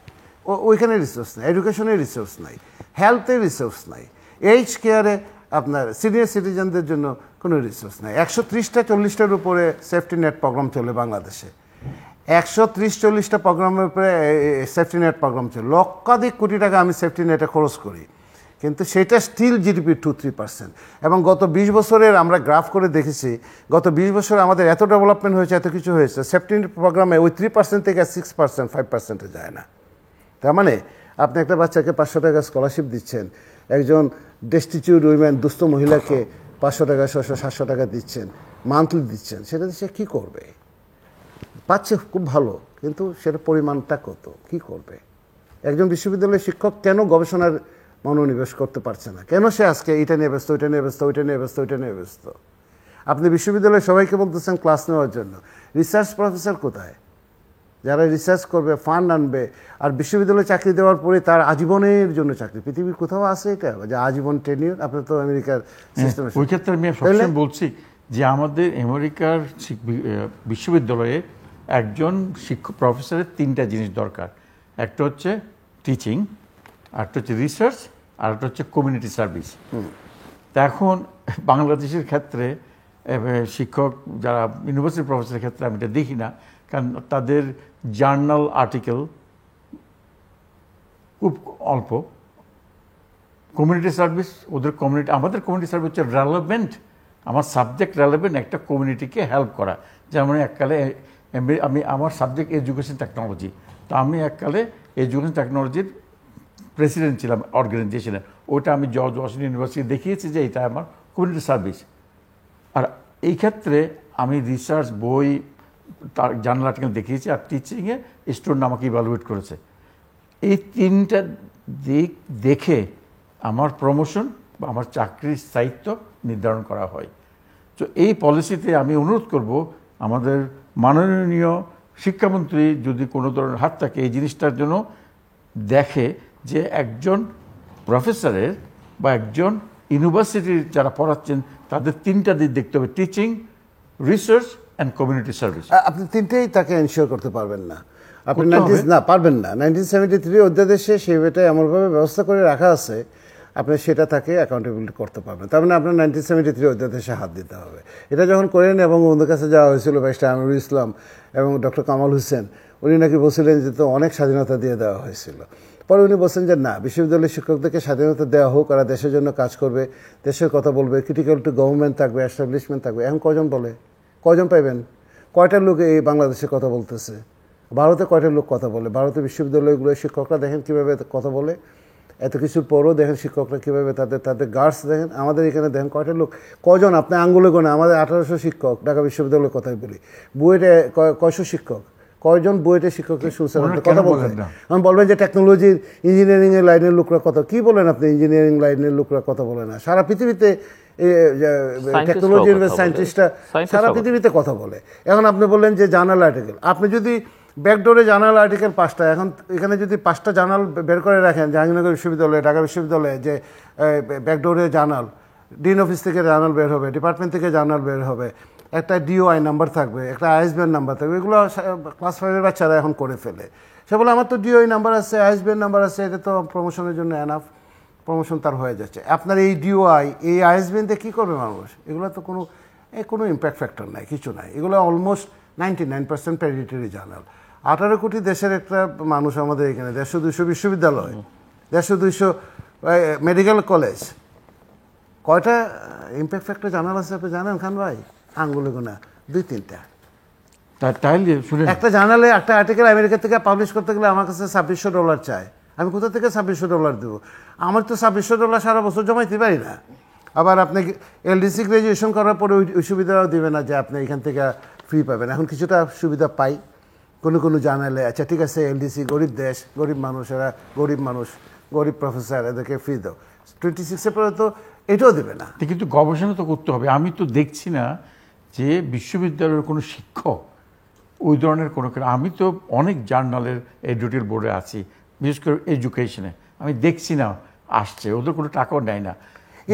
ওইখানে রিসোর্স নাই। এডুকেশনে রিসোর্স নাই, হেলথে রিসোর্স নাই, এইজ কেয়ারে আপনার সিনিয়র সিটিজেনদের জন্য কোনো রিসোর্স নাই। 130টা 40টার উপরে সেফটি নেট প্রোগ্রাম চলে বাংলাদেশে, 130-40টা প্রোগ্রামের উপরে সেফটি নেট প্রোগ্রাম চলে। লক্ষাধিক কোটি টাকা আমি সেফটি নেটে খরচ করি, কিন্তু সেটা স্টিল জিডিপি 2-3%। এবং গত 20 বছরের আমরা গ্রাফ করে দেখেছি, গত 20 বছরে আমাদের এত ডেভেলপমেন্ট হয়েছে, এত কিছু হয়েছে, সেফটি নেট প্রোগ্রামে ওই 3% থেকে 6%, 5%-এ যায় না। তার মানে আপনি একটা বাচ্চাকে 500 টাকা স্কলারশিপ দিচ্ছেন, একজন ডেস্টিটিউট উইমেন দুস্থ মহিলাকে 500 টাকা 600-700 টাকা দিচ্ছেন, মান্থলি দিচ্ছেন, সেটা সে কী করবে? পাচ্ছে খুব ভালো, কিন্তু সেটা পরিমাণটা কত, কি করবে? একজন বিশ্ববিদ্যালয়ের শিক্ষক কেন গবেষণার মনোনিবেশ করতে পারছে না? কেন সে আজকে এটা নিয়ে ব্যস্ত, ওইটা নিয়ে ব্যস্ত, ওইটা নিয়ে ব্যস্ত, ওইটা নিয়ে ব্যস্ত? আপনি বিশ্ববিদ্যালয়ে সবাইকে বলতেছেন ক্লাস নেওয়ার জন্য, রিসার্চ প্রফেসর কোথায়? যারা রিসার্চ করবে, ফান্ড আনবে, আর বিশ্ববিদ্যালয়ে চাকরি দেওয়ার পরে তার আজীবনের জন্য চাকরি। পৃথিবীর কোথাও আছে এটা যে আজীবন টেনিউর? আপনি তো আমেরিকার সিস্টেমে। ওই ক্ষেত্রে আমি সবসময় বলছি যে আমাদের আমেরিকার বিশ্ববিদ্যালয়ে একজন শিক্ষক প্রফেসরের 3টা জিনিস দরকার। একটা হচ্ছে টিচিং, আরেকটা হচ্ছে রিসার্চ, আর একটা হচ্ছে কমিউনিটি সার্ভিস। তা এখন বাংলাদেশের ক্ষেত্রে শিক্ষক যারা ইউনিভার্সিটি প্রফেসরের ক্ষেত্রে আমি এটা দেখি না, কারণ তাদের জার্নাল আর্টিকেল খুব অল্প। কমিউনিটি সার্ভিস ওদের কমিউনিটি, আমাদের কমিউনিটি সার্ভিস হচ্ছে রেলেভেন্ট, আমার সাবজেক্ট রেলেভেন্ট একটা কমিউনিটিকে হেল্প করা। যেমন এককালে আমার সাবজেক্ট এডুকেশন টেকনোলজি, তো আমি এককালে এডুকেশন টেকনোলজির প্রেসিডেন্ট ছিলাম অর্গানাইজেশনের। ওটা আমি জর্জ ওয়াশিংটন ইউনিভার্সিটি দেখিয়েছি যে এটা আমার কমিউনিটি সার্ভিস। আর এই ক্ষেত্রে আমি রিসার্চ, বই, তার জার্নাল আর্টিকেল দেখিয়েছি, আর টিচিংয়ে স্টুডেন্ট আমাকে ইভ্যালুয়েট করেছে। এই 3টা দিক দেখে আমার প্রমোশন বা আমার চাকরির স্থায়িত্ব নির্ধারণ করা হয়। তো এই পলিসিতে আমি অনুরোধ করব আমাদের মাননীয় শিক্ষামন্ত্রী যদি কোনো ধরনের হাত থাকে এই জিনিসটার জন্য দেখে যে একজন প্রফেসরের বা একজন ইউনিভার্সিটির যারা পড়াচ্ছেন তাদের 3টা দিক দেখতে হবে, teaching, research and community service. আপনি 3টেই তাকে এনশিওর করতে পারবেন না, আপনি পারবেন না। 1973 অধ্যাদেশে সেটা এমনভাবে ব্যবস্থা করে রাখা আছে, আপনি সেটা তাকে অ্যাকাউন্টেবিলিটি করতে পারবেন। তার মানে আপনার 1973 অধ্যাদেশে হাত দিতে হবে। এটা যখন করেন এবং ওদের কাছে যাওয়া হয়েছিল ব্যারিস্টার আমিরুল ইসলাম এবং ডক্টর কামাল হোসেন, উনি নাকি বলছিলেন যে তো অনেক স্বাধীনতা দিয়ে দেওয়া হয়েছিল। পরে উনি বলছেন যে না, বিশ্ববিদ্যালয়ের শিক্ষকদেরকে স্বাধীনতা দেওয়া হোক, ওরা দেশের জন্য কাজ করবে, দেশের কথা বলবে, ক্রিটিক্যাল টু গভর্নমেন্ট থাকবে, এস্টাবলিশমেন্ট থাকবে। এখন কজন বলে? কজন পাইবেন? কয়টা লোক এই বাংলাদেশে কথা বলতেছে? ভারতে কয়টা লোক কথা বলে? ভারতের বিশ্ববিদ্যালয়গুলোর শিক্ষকরা দেখেন কীভাবে কথা বলে, এত কিছুর পরও দেখেন শিক্ষকরা কীভাবে তাদের গার্ডস দেখেন। আমাদের এখানে দেখেন কয়টা লোক, কজন আপনি আঙ্গুলে গোনা। আমাদের 1800 শিক্ষক, ঢাকা বিশ্ববিদ্যালয়ের কথাই বলি। বুয়েটে কয়শো শিক্ষক, কয়জন বুয়েটে শিক্ষকদের শুনছেন কথা বলবেন? আমি বলবেন যে টেকনোলজির, ইঞ্জিনিয়ারিংয়ের লাইনের লোকরা কথা কী বলেন? আপনি ইঞ্জিনিয়ারিং লাইনের লোকরা কথা বলে না। সারা পৃথিবীতে টেকনোলজির সায়েন্টিস্টরা সারা পৃথিবীতে কথা বলে। এখন আপনি বললেন যে জার্নাল আর্টিকেল, আপনি যদি ব্যাকডোরে জার্নাল আর্টিকেল 5টা, এখন এখানে যদি 5টা জার্নাল বের করে রাখেন জাহাঙ্গীরনগর বিশ্ববিদ্যালয়ে, ঢাকা বিশ্ববিদ্যালয়ে, যে ব্যাকডোরে জার্নাল, ডিন অফিস থেকে জার্নাল বের হবে, ডিপার্টমেন্ট থেকে জার্নাল বের হবে, একটা ডিওআই নাম্বার থাকবে, একটা আইএসবিএন নাম্বার থাকবে, এগুলো ক্লাস 5-এর বাচ্চারা এখন করে ফেলে। সে বলে আমার তো ডিওআই নাম্বার আছে, আইএসবিএন নাম্বার আছে, এটা তো প্রমোশনের জন্য এনাফ, প্রমোশন তার হয়ে যাচ্ছে। আপনার এই ডিওআই, এই আইএসবিএন দিয়ে কী করবে মানুষ? এগুলো তো কোনো ইম্প্যাক্ট ফ্যাক্টর নাই, কিছু নাই। এগুলো অলমোস্ট 99% প্যারিটরি জার্নাল। 18 কোটি দেশের একটা মানুষ আমাদের এখানে, 150-200 বিশ্ববিদ্যালয়, 150-200 মেডিকেল কলেজ, কয়টা ইম্প্যাক্ট ফ্যাক্টর জার্নাল আছে আপনি জানেন খান ভাই? আঙ্গুলে গোনা 2-3টা। তাইলে একটা জার্নালে একটা আর্টিকেল আমেরিকা থেকে পাবলিশ করতে গেলে আমার কাছে $2600 চায়। আমি কোথা থেকে $2600 দেবো? আমার তো $2600 সারা বছর জমাইতে পারি না। আবার আপনি এলডিসি গ্র্যাজুয়েশন করার পরে ওই সুবিধাও দেবে না যে আপনি এখান থেকে ফ্রি পাবেন। এখন কিছুটা সুবিধা পাই কোনো জার্নালে। আচ্ছা ঠিক আছে, এলডিসি গরিব দেশ, গরিব মানুষ, এরা গরিব মানুষ, গরিব প্রফেসর, এদেরকে ফ্রি দাও। 26-এর পরে তো এটাও দেবে না। কিন্তু গবেষণা তো করতে হবে। আমি তো দেখছি না যে বিশ্ববিদ্যালয়ের কোনো শিক্ষক ওই ধরনের কোনো, আমি তো অনেক জার্নালের এডিটোরিয়াল বোর্ডে আছি, বিশেষ করে এডুকেশনে, আমি দেখছি না আসছে, ওদের কোনো টাকাও নেয় না,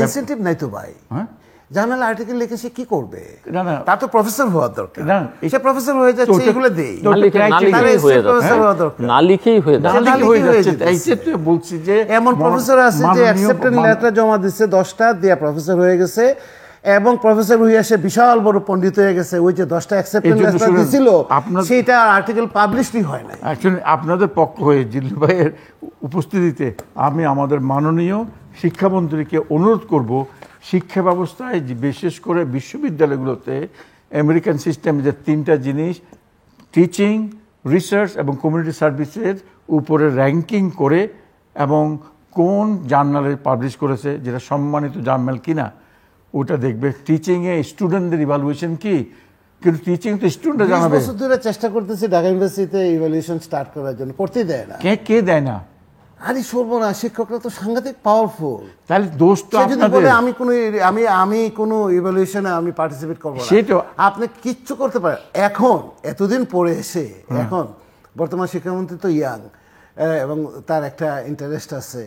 ইনসেন্টিভ নাই তো ভাই। হ্যাঁ, জার্নাল আর্টিকেল লিখে সে কি করবে? না না, তার তো প্রফেসর হওয়ার দরকার। না, সে প্রফেসর হয়ে যাচ্ছে, এগুলো দেই না লিখেই হয়ে যাচ্ছে। এইটা তো বলছি যে এমন প্রফেসর আছে যে অ্যাকসেপ্টেন্স লেটার জমা দিচ্ছে 10টা, দিয়ে প্রফেসর হয়ে গেছে, এবং প্রফেসর হয়ে এসে বিশাল বড় পণ্ডিত হয়ে গেছে। ওই যে 10টা অ্যাকসেপ্টেন্স লেটার দিছিল সেটা আর্টিকেল পাবলিশই হয় না। অ্যাকচুয়ালি আপনাদের পক্ষ হয়ে জিল্লু ভাইয়ের উপস্থিতিতে আমি আমাদের মাননীয় শিক্ষামন্ত্রীকে অনুরোধ করব, শিক্ষা ব্যবস্থায় বিশেষ করে বিশ্ববিদ্যালয়গুলোতে আমেরিকান সিস্টেমে যে 3টা জিনিস, টিচিং, রিসার্চ এবং কমিউনিটি সার্ভিসের উপরে র্যাঙ্কিং করে, এবং কোন জার্নালে পাবলিশ করেছে, যেটা সম্মানিত জার্নাল কিনা ওটা দেখবে। টিচিংয়ে স্টুডেন্টদের ইভালুয়েশন কি, কিন্তু টিচিং তো স্টুডেন্টরা জানাবে। 20 বছর ধরে চেষ্টা করতেছি ঢাকা ইউনিভার্সিটিতে ইভালুয়েশন স্টার্ট করার জন্য, করতেই দেয় না। কে দেয় না? আরে সর্বনা, শিক্ষকরা তো সাংঘাতিক পাওয়ারফুল। তাহলে দোষ তো আপনাদের। আমি কোনো ইভালুয়েশনে আমি পার্টিসিপেট করব না, সেটা আপনি কিচ্ছু করতে পারেন। এখন এতদিন পরে এসে, এখন বর্তমান শিক্ষামন্ত্রী তো ইয়াং, এবং তার একটা ইন্টারেস্ট আছে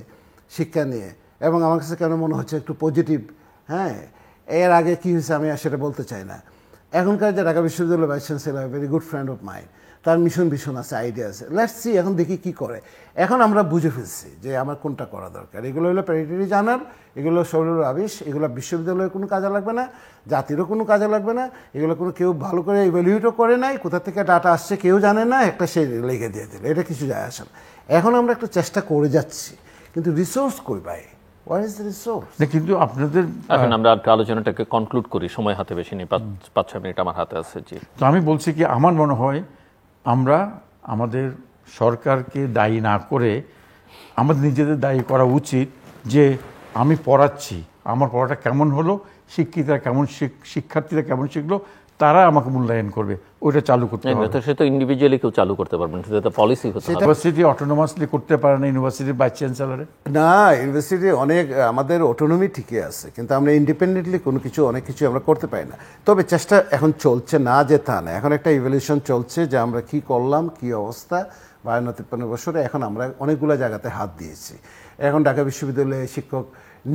শিক্ষা নিয়ে, এবং আমার কাছে কেন মনে হচ্ছে একটু পজিটিভ। হ্যাঁ, এর আগে কি হয়েছে আমি সেটা বলতে চাই না। এখনকার যে ঢাকা বিশ্ববিদ্যালয়ের vice chancellor, very good friend of mind, তার মিশন আছে, আইডিয়া আছে। লেটস সি, এখন দেখি কি করে। এখন আমরা বুঝে ফেলছি যে আমার কোনটা করা দরকার। এগুলো হলো প্যারিটরি জার্নাল, এগুলো সৌরভ আবিষ, এগুলো বিশ্ববিদ্যালয়ের কোনো কাজে লাগবে না, জাতিরও কোনো কাজে লাগবে না। এগুলো কোনো কেউ ভালো করে ইভ্যালুয়েটও করে নাই, কোথা থেকে ডাটা আসছে কেউ জানে না, একটা সে লিখে দিয়ে দিল, এটা কিছু যায় আসে না। এখন আমরা একটা চেষ্টা করে যাচ্ছি, কিন্তু রিসোর্স কই পাই? কিন্তু আপনাদের, এখন আমরা আলোচনাটাকে কনক্লুড করি, সময় হাতে বেশি নেই, 5-6 মিনিট আমার হাতে আছে। জি, তো আমি বলছি কি, আমার মনে হয় আমরা আমাদের সরকারকে দায়ী না করে আমাদের নিজেদের দায়ী করা উচিত, যে আমি পড়াচ্ছি, আমার পড়াটা কেমন হলো, শিক্ষিতরা কেমন, শিক্ষার্থীরা কেমন শিখলো, তারা আমাকে মূল্যায়ন করবে, ওইটা চালু করতে হবে। সে তো ইন্ডিভিজুয়ালি কেউ চালু করতে পারবেন, সেটা পলিসি হতে হবে। ইউনিভার্সিটি অটোনোমাসলি করতে পারে না, ইউনিভার্সিটির ভাইস চ্যান্সেলরে? না, ইউনিভার্সিটি অনেক আমাদের অটোনমি ঠিকই আছে, কিন্তু আমরা ইন্ডিপেন্ডেন্টলি কোনো কিছু, অনেক কিছু আমরা করতে পারি না। তবে চেষ্টা এখন চলছে, না যে তা না, এখন একটা ইভ্যালুয়েশন চলছে যে আমরা কি করলাম, কি অবস্থা 52-53 বছরে। এখন আমরা অনেকগুলো জায়গাতে হাত দিয়েছি। এখন ঢাকা বিশ্ববিদ্যালয়ে শিক্ষক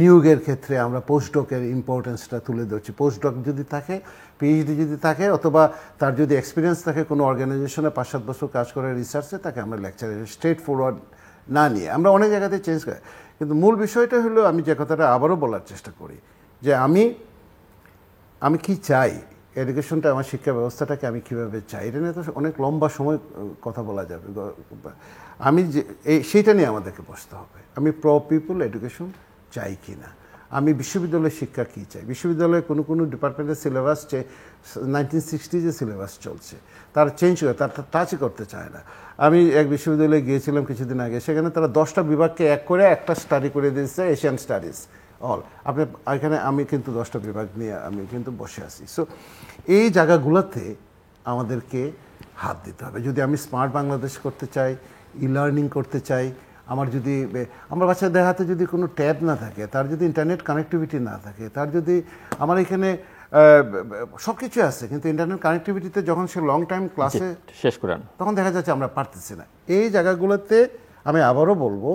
নিয়োগের ক্ষেত্রে আমরা পোস্টডকের ইম্পর্টেন্সটা তুলে ধরছি। পোস্টডক যদি থাকে, পিএইচডি যদি থাকে, অথবা তার যদি এক্সপিরিয়েন্স থাকে কোনো অর্গানাইজেশনে 5-7 বছর কাজ করে রিসার্চে, তাকে আমরা লেকচারে স্ট্রেট ফরওয়ার্ড না নিয়ে আমরা অনেক জায়গাতে চেঞ্জ করি। কিন্তু মূল বিষয়টা হলো, আমি যে কথাটা আবারও বলার চেষ্টা করি, যে আমি কি চাই, এডুকেশনটা, আমার শিক্ষা ব্যবস্থাটাকে আমি কীভাবে চাই, এটা নিয়ে তো অনেক লম্বা সময় কথা বলা যাবে। আমি যে সেইটা নিয়ে আমাদেরকে বসতে হবে। আমি পিপল এডুকেশন চাই কি না, আমি বিশ্ববিদ্যালয়ের শিক্ষা কী চাই। বিশ্ববিদ্যালয়ে কোনো ডিপার্টমেন্টের সিলেবাস 1960 যে সিলেবাস চলছে, তার চেঞ্জ করে, তার টাচই করতে চায় না। আমি এক বিশ্ববিদ্যালয়ে গিয়েছিলাম কিছুদিন আগে, সেখানে তারা 10টা বিভাগকে এক করে একটা স্টাডি করে দিয়েছে, এশিয়ান স্টাডিজ অল। আপনি এখানে, আমি কিন্তু 10টা বিভাগ নিয়ে আমি কিন্তু বসে আছি। সো এই জায়গাগুলোতে আমাদেরকে হাত দিতে হবে। যদি আমি স্মার্ট বাংলাদেশ করতে চাই, লার্নিং করতে চাই, আমার বাচ্চাদের হাতে যদি কোনো ট্যাব না থাকে, তার যদি ইন্টারনেট কানেক্টিভিটি না থাকে, তার যদি, আমার এখানে সব কিছু আছে, কিন্তু ইন্টারনেট কানেক্টিভিটিতে যখন সে লং টাইম ক্লাসে শেষ করেন, তখন দেখা যাচ্ছে আমরা পারতেছি না। এই জায়গাগুলোতে আমি আবারও বলবো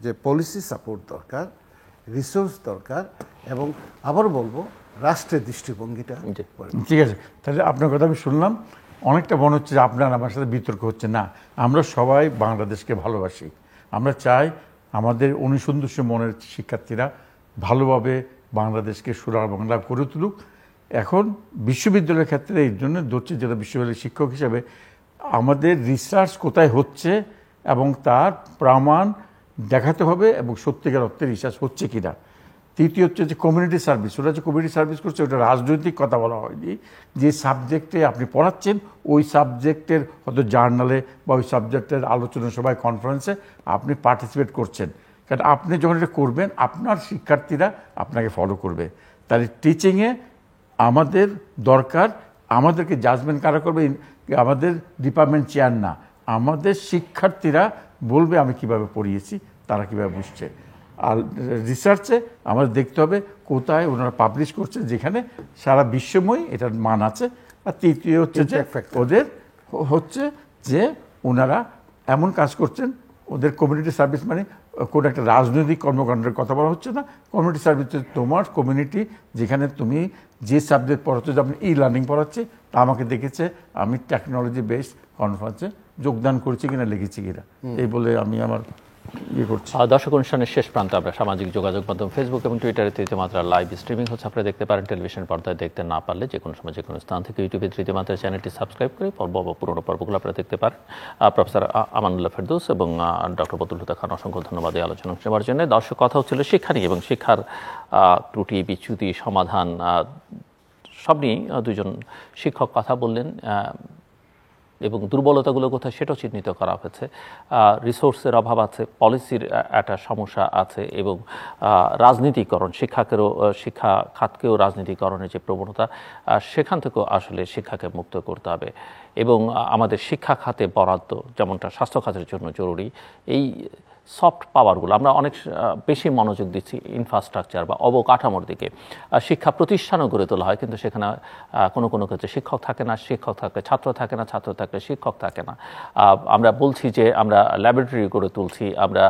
যে পলিসি সাপোর্ট দরকার, রিসোর্স দরকার, এবং আবারও বলবো রাষ্ট্রের দৃষ্টিভঙ্গিটা। ঠিক আছে, তাহলে আপনার কথা আমি শুনলাম। অনেকটা মনে হচ্ছে যে আপনার আমার সাথে বিতর্ক হচ্ছে না। আমরা সবাই বাংলাদেশকে ভালোবাসি, আমরা চাই আমাদের অনুসন্ধিৎসু মনের শিক্ষার্থীরা ভালোভাবে বাংলাদেশকে সুরার বাংলা করে তুলুক। এখন বিশ্ববিদ্যালয়ের ক্ষেত্রে এই জন্য ধরছি, যেটা বিশ্ববিদ্যালয়ের শিক্ষক হিসেবে আমাদের রিসার্চ কোথায় হচ্ছে এবং তার প্রমাণ দেখাতে হবে, এবং সত্যিকার অর্থে রিসার্চ হচ্ছে কিনা। তৃতীয় হচ্ছে যে কমিউনিটি সার্ভিস, ওরা যে কমিউনিটি সার্ভিস করছে, ওটা রাজনৈতিক কথা বলা হয়নি। যে সাবজেক্টে আপনি পড়াচ্ছেন, ওই সাবজেক্টের হয়তো জার্নালে বা ওই সাবজেক্টের আলোচনা সভায়, কনফারেন্সে আপনি পার্টিসিপেট করছেন। কারণ আপনি যখন এটা করবেন, আপনার শিক্ষার্থীরা আপনাকে ফলো করবে। তাহলে টিচিংয়ে আমাদের দরকার, আমাদেরকে জাজমেন্ট কারা করবে, আমাদের ডিপার্টমেন্ট চেয়ার না, আমাদের শিক্ষার্থীরা বলবে আমি কিভাবে পড়িয়েছি, তারা কিভাবে বুঝছে। আর রিসার্চে আমাদের দেখতে হবে কোথায় ওনারা পাবলিশ করছে, যেখানে সারা বিশ্বময় এটার মান আছে। আর তৃতীয় হচ্ছে যে ওদের হচ্ছে যে ওনারা এমন কাজ করছেন, ওদের কমিউনিটি সার্ভিস মানে কোনো একটা রাজনৈতিক কর্মকাণ্ডের কথা বলা হচ্ছে না। কমিউনিটি সার্ভিস তোমার কমিউনিটি, যেখানে তুমি যে সাবজেক্ট পড়াচ্ছ, যেমন লার্নিং পড়াচ্ছি, তা আমাকে দেখেছে আমি টেকনোলজি বেসড কনফারেন্সে যোগদান করেছি কিনা, লিখেছি কিনা, এই বলে আমি আমার ইয়ে করছি। দর্শক অনুষ্ঠানের শেষ প্রান্তে আমরা সামাজিক যোগাযোগ মাধ্যম ফেসবুক এবং টুইটারে তৃতীয় মাত্রা লাইভ স্ট্রিমিং হচ্ছে, আপনারা দেখতে পারেন। টেলিভিশন পর্দায় দেখতে না পারলে যে কোনো সময় যে কোনো স্থান থেকে ইউটিউবে তৃতীয় মাত্রার চ্যানেলটি সাবস্ক্রাইব করে পুরোনো পর্বগুলো আপনারা দেখতে পারেন। প্রফেসর আমানুল্লাহ ফেরদৌস এবং ডক্টর বদরুল হুদা খান, অসংখ্য ধন্যবাদ এই আলোচনা নেওয়ার জন্য। দর্শক, কথা হচ্ছিল শিক্ষা নিয়ে এবং শিক্ষার ত্রুটি, বিচ্যুতি, সমাধান সব নিয়েই দুজন শিক্ষক কথা বললেন এবং দুর্বলতাগুলো কোথায় সেটাও চিহ্নিত করা হয়েছে। রিসোর্সের অভাব আছে, পলিসির একটা সমস্যা আছে এবং রাজনীতিকরণ, শিক্ষা খাতকেও রাজনীতিকরণের যে প্রবণতা, সেখান থেকেও আসলে শিক্ষাকে মুক্ত করতে হবে। এবং আমাদের শিক্ষা খাতে বরাদ্দ, যেমনটা স্বাস্থ্য খাতের জন্য জরুরি, এই সফট পাওয়ারগুলো আমরা অনেক বেশি মনোযোগ দিচ্ছি ইনফ্রাস্ট্রাকচার বা অবকাঠামোর দিকে। শিক্ষা প্রতিষ্ঠানও গড়ে তোলা হয়, কিন্তু সেখানে কোনো ক্ষেত্রে শিক্ষক থাকে না, শিক্ষক থাকলে ছাত্র থাকে না, ছাত্র থাকলে শিক্ষক থাকে না। আমরা বলছি যে আমরা ল্যাবরেটরি গড়ে তুলছি, আমরা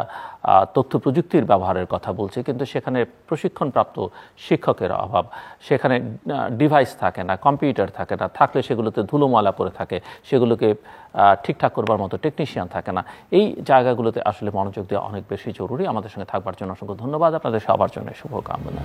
তথ্য প্রযুক্তির ব্যবহারের কথা বলছি, কিন্তু সেখানে প্রশিক্ষণপ্রাপ্ত শিক্ষকের অভাব, সেখানে ডিভাইস থাকে না, কম্পিউটার থাকে না, থাকলে সেগুলোতে ধুলোমালা পড়ে থাকে, সেগুলোকে ঠিকঠাক করবার মতো টেকনিশিয়ান থাকে না। এই জায়গাগুলোতে আসলে মনোযোগ দেওয়া অনেক বেশি জরুরি। আমাদের সঙ্গে থাকবার জন্য অসংখ্য ধন্যবাদ। আপনাদের সবার জন্য শুভকামনা।